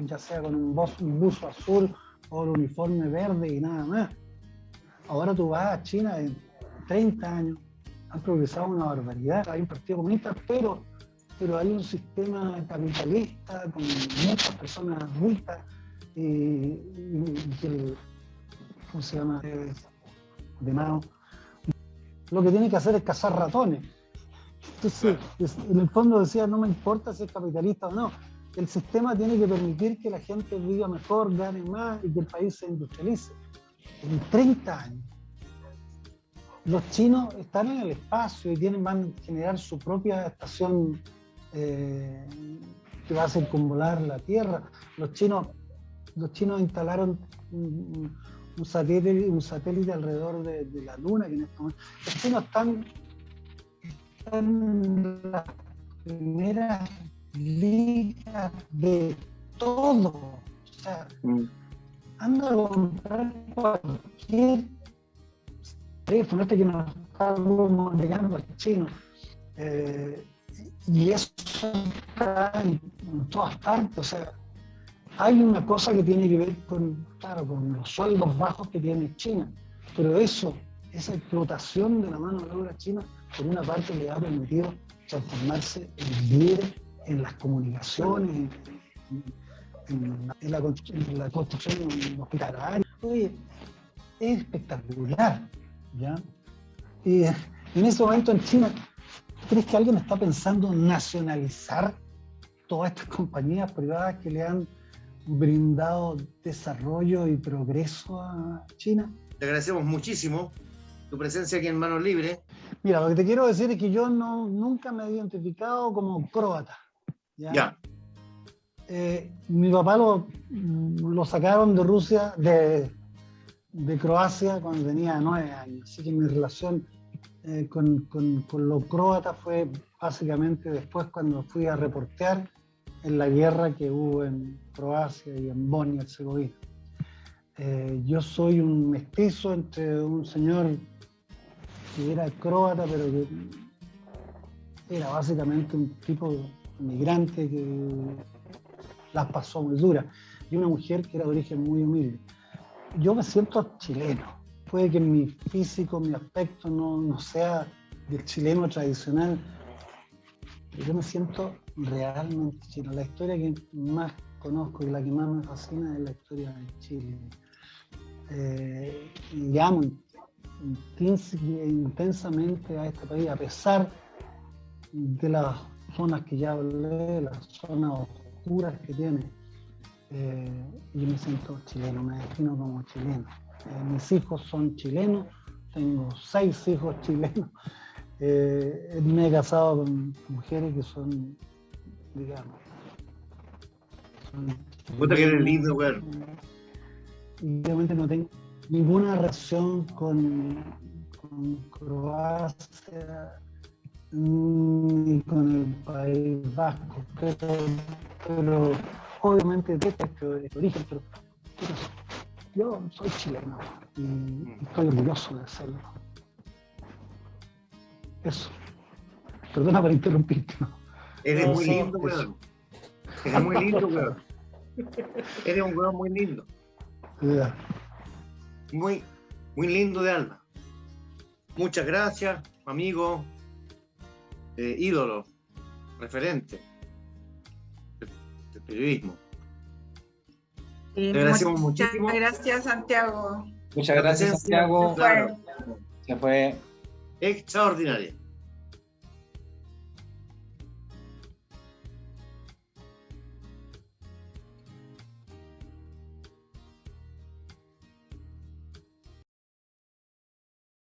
ya sea con un buzo azul o el uniforme verde y nada más. Ahora tú vas a China en 30 años, han progresado una barbaridad. Hay un partido comunista, pero hay un sistema capitalista con muchas personas adultas y ¿cómo se llama? De Mao. Lo que tiene que hacer es cazar ratones. Entonces, en el fondo decía, no me importa si es capitalista o no. El sistema tiene que permitir que la gente viva mejor, gane más y que el país se industrialice. En 30 años. Los chinos están en el espacio y van a generar su propia estación que va a circunvolar la Tierra. Los chinos los chinos instalaron un satélite alrededor de la Luna, que en este momento los chinos están en las primeras ligas de todo. O sea, anda a comprar cualquier teléfono que nos estamos llegando a los chinos. Y eso está en todas partes. O sea, hay una cosa que tiene que ver con los sueldos bajos que tiene China, pero esa explotación de la mano de obra china, por una parte le ha permitido transformarse en líder en las comunicaciones, en la construcción hospitalaria. Oye, es espectacular, ¿ya? Y en ese momento en China, ¿crees que alguien está pensando en nacionalizar todas estas compañías privadas que le han brindado desarrollo y progreso a China? Te agradecemos muchísimo tu presencia aquí en Manos Libres. Mira, lo que te quiero decir es que yo nunca me he identificado como croata. ¿Ya? Mi papá lo sacaron de Rusia, de Croacia, cuando tenía 9 años. Así que mi relación con los croatas fue básicamente después, cuando fui a reportear en la guerra que hubo en Croacia y en Bosnia y Herzegovina. Yo soy un mestizo entre un señor que era croata, pero que era básicamente un tipo migrante que las pasó muy duras, y una mujer que era de origen muy humilde. Yo me siento chileno. Puede que mi físico, mi aspecto no sea del chileno tradicional, pero yo me siento realmente chileno. La historia que más conozco y la que más me fascina es la historia de Chile. Y amo intensamente a este país, a pesar de las zonas que ya hablé, las zonas oscuras que tiene. Yo me siento chileno, me defino como chileno. Mis hijos son chilenos, tengo 6 hijos chilenos. Me he casado con mujeres que son, digamos, Puta que eres lindo, güey. Y obviamente no tengo ninguna relación con Croacia ni con el País Vasco, pero obviamente detesto el origen, pero yo soy chileno y estoy orgulloso de serlo. Eso. Perdona por interrumpirte, ¿no? Eres muy Eso, lindo, weón. Eres muy lindo, weón. Eres un weón muy lindo. Yeah. Muy, muy lindo de alma. Muchas gracias, amigo, ídolo, referente del periodismo. Te agradecemos muchísimo. Muchas gracias, Santiago. Muchas gracias, Santiago. Claro, Se fue extraordinaria.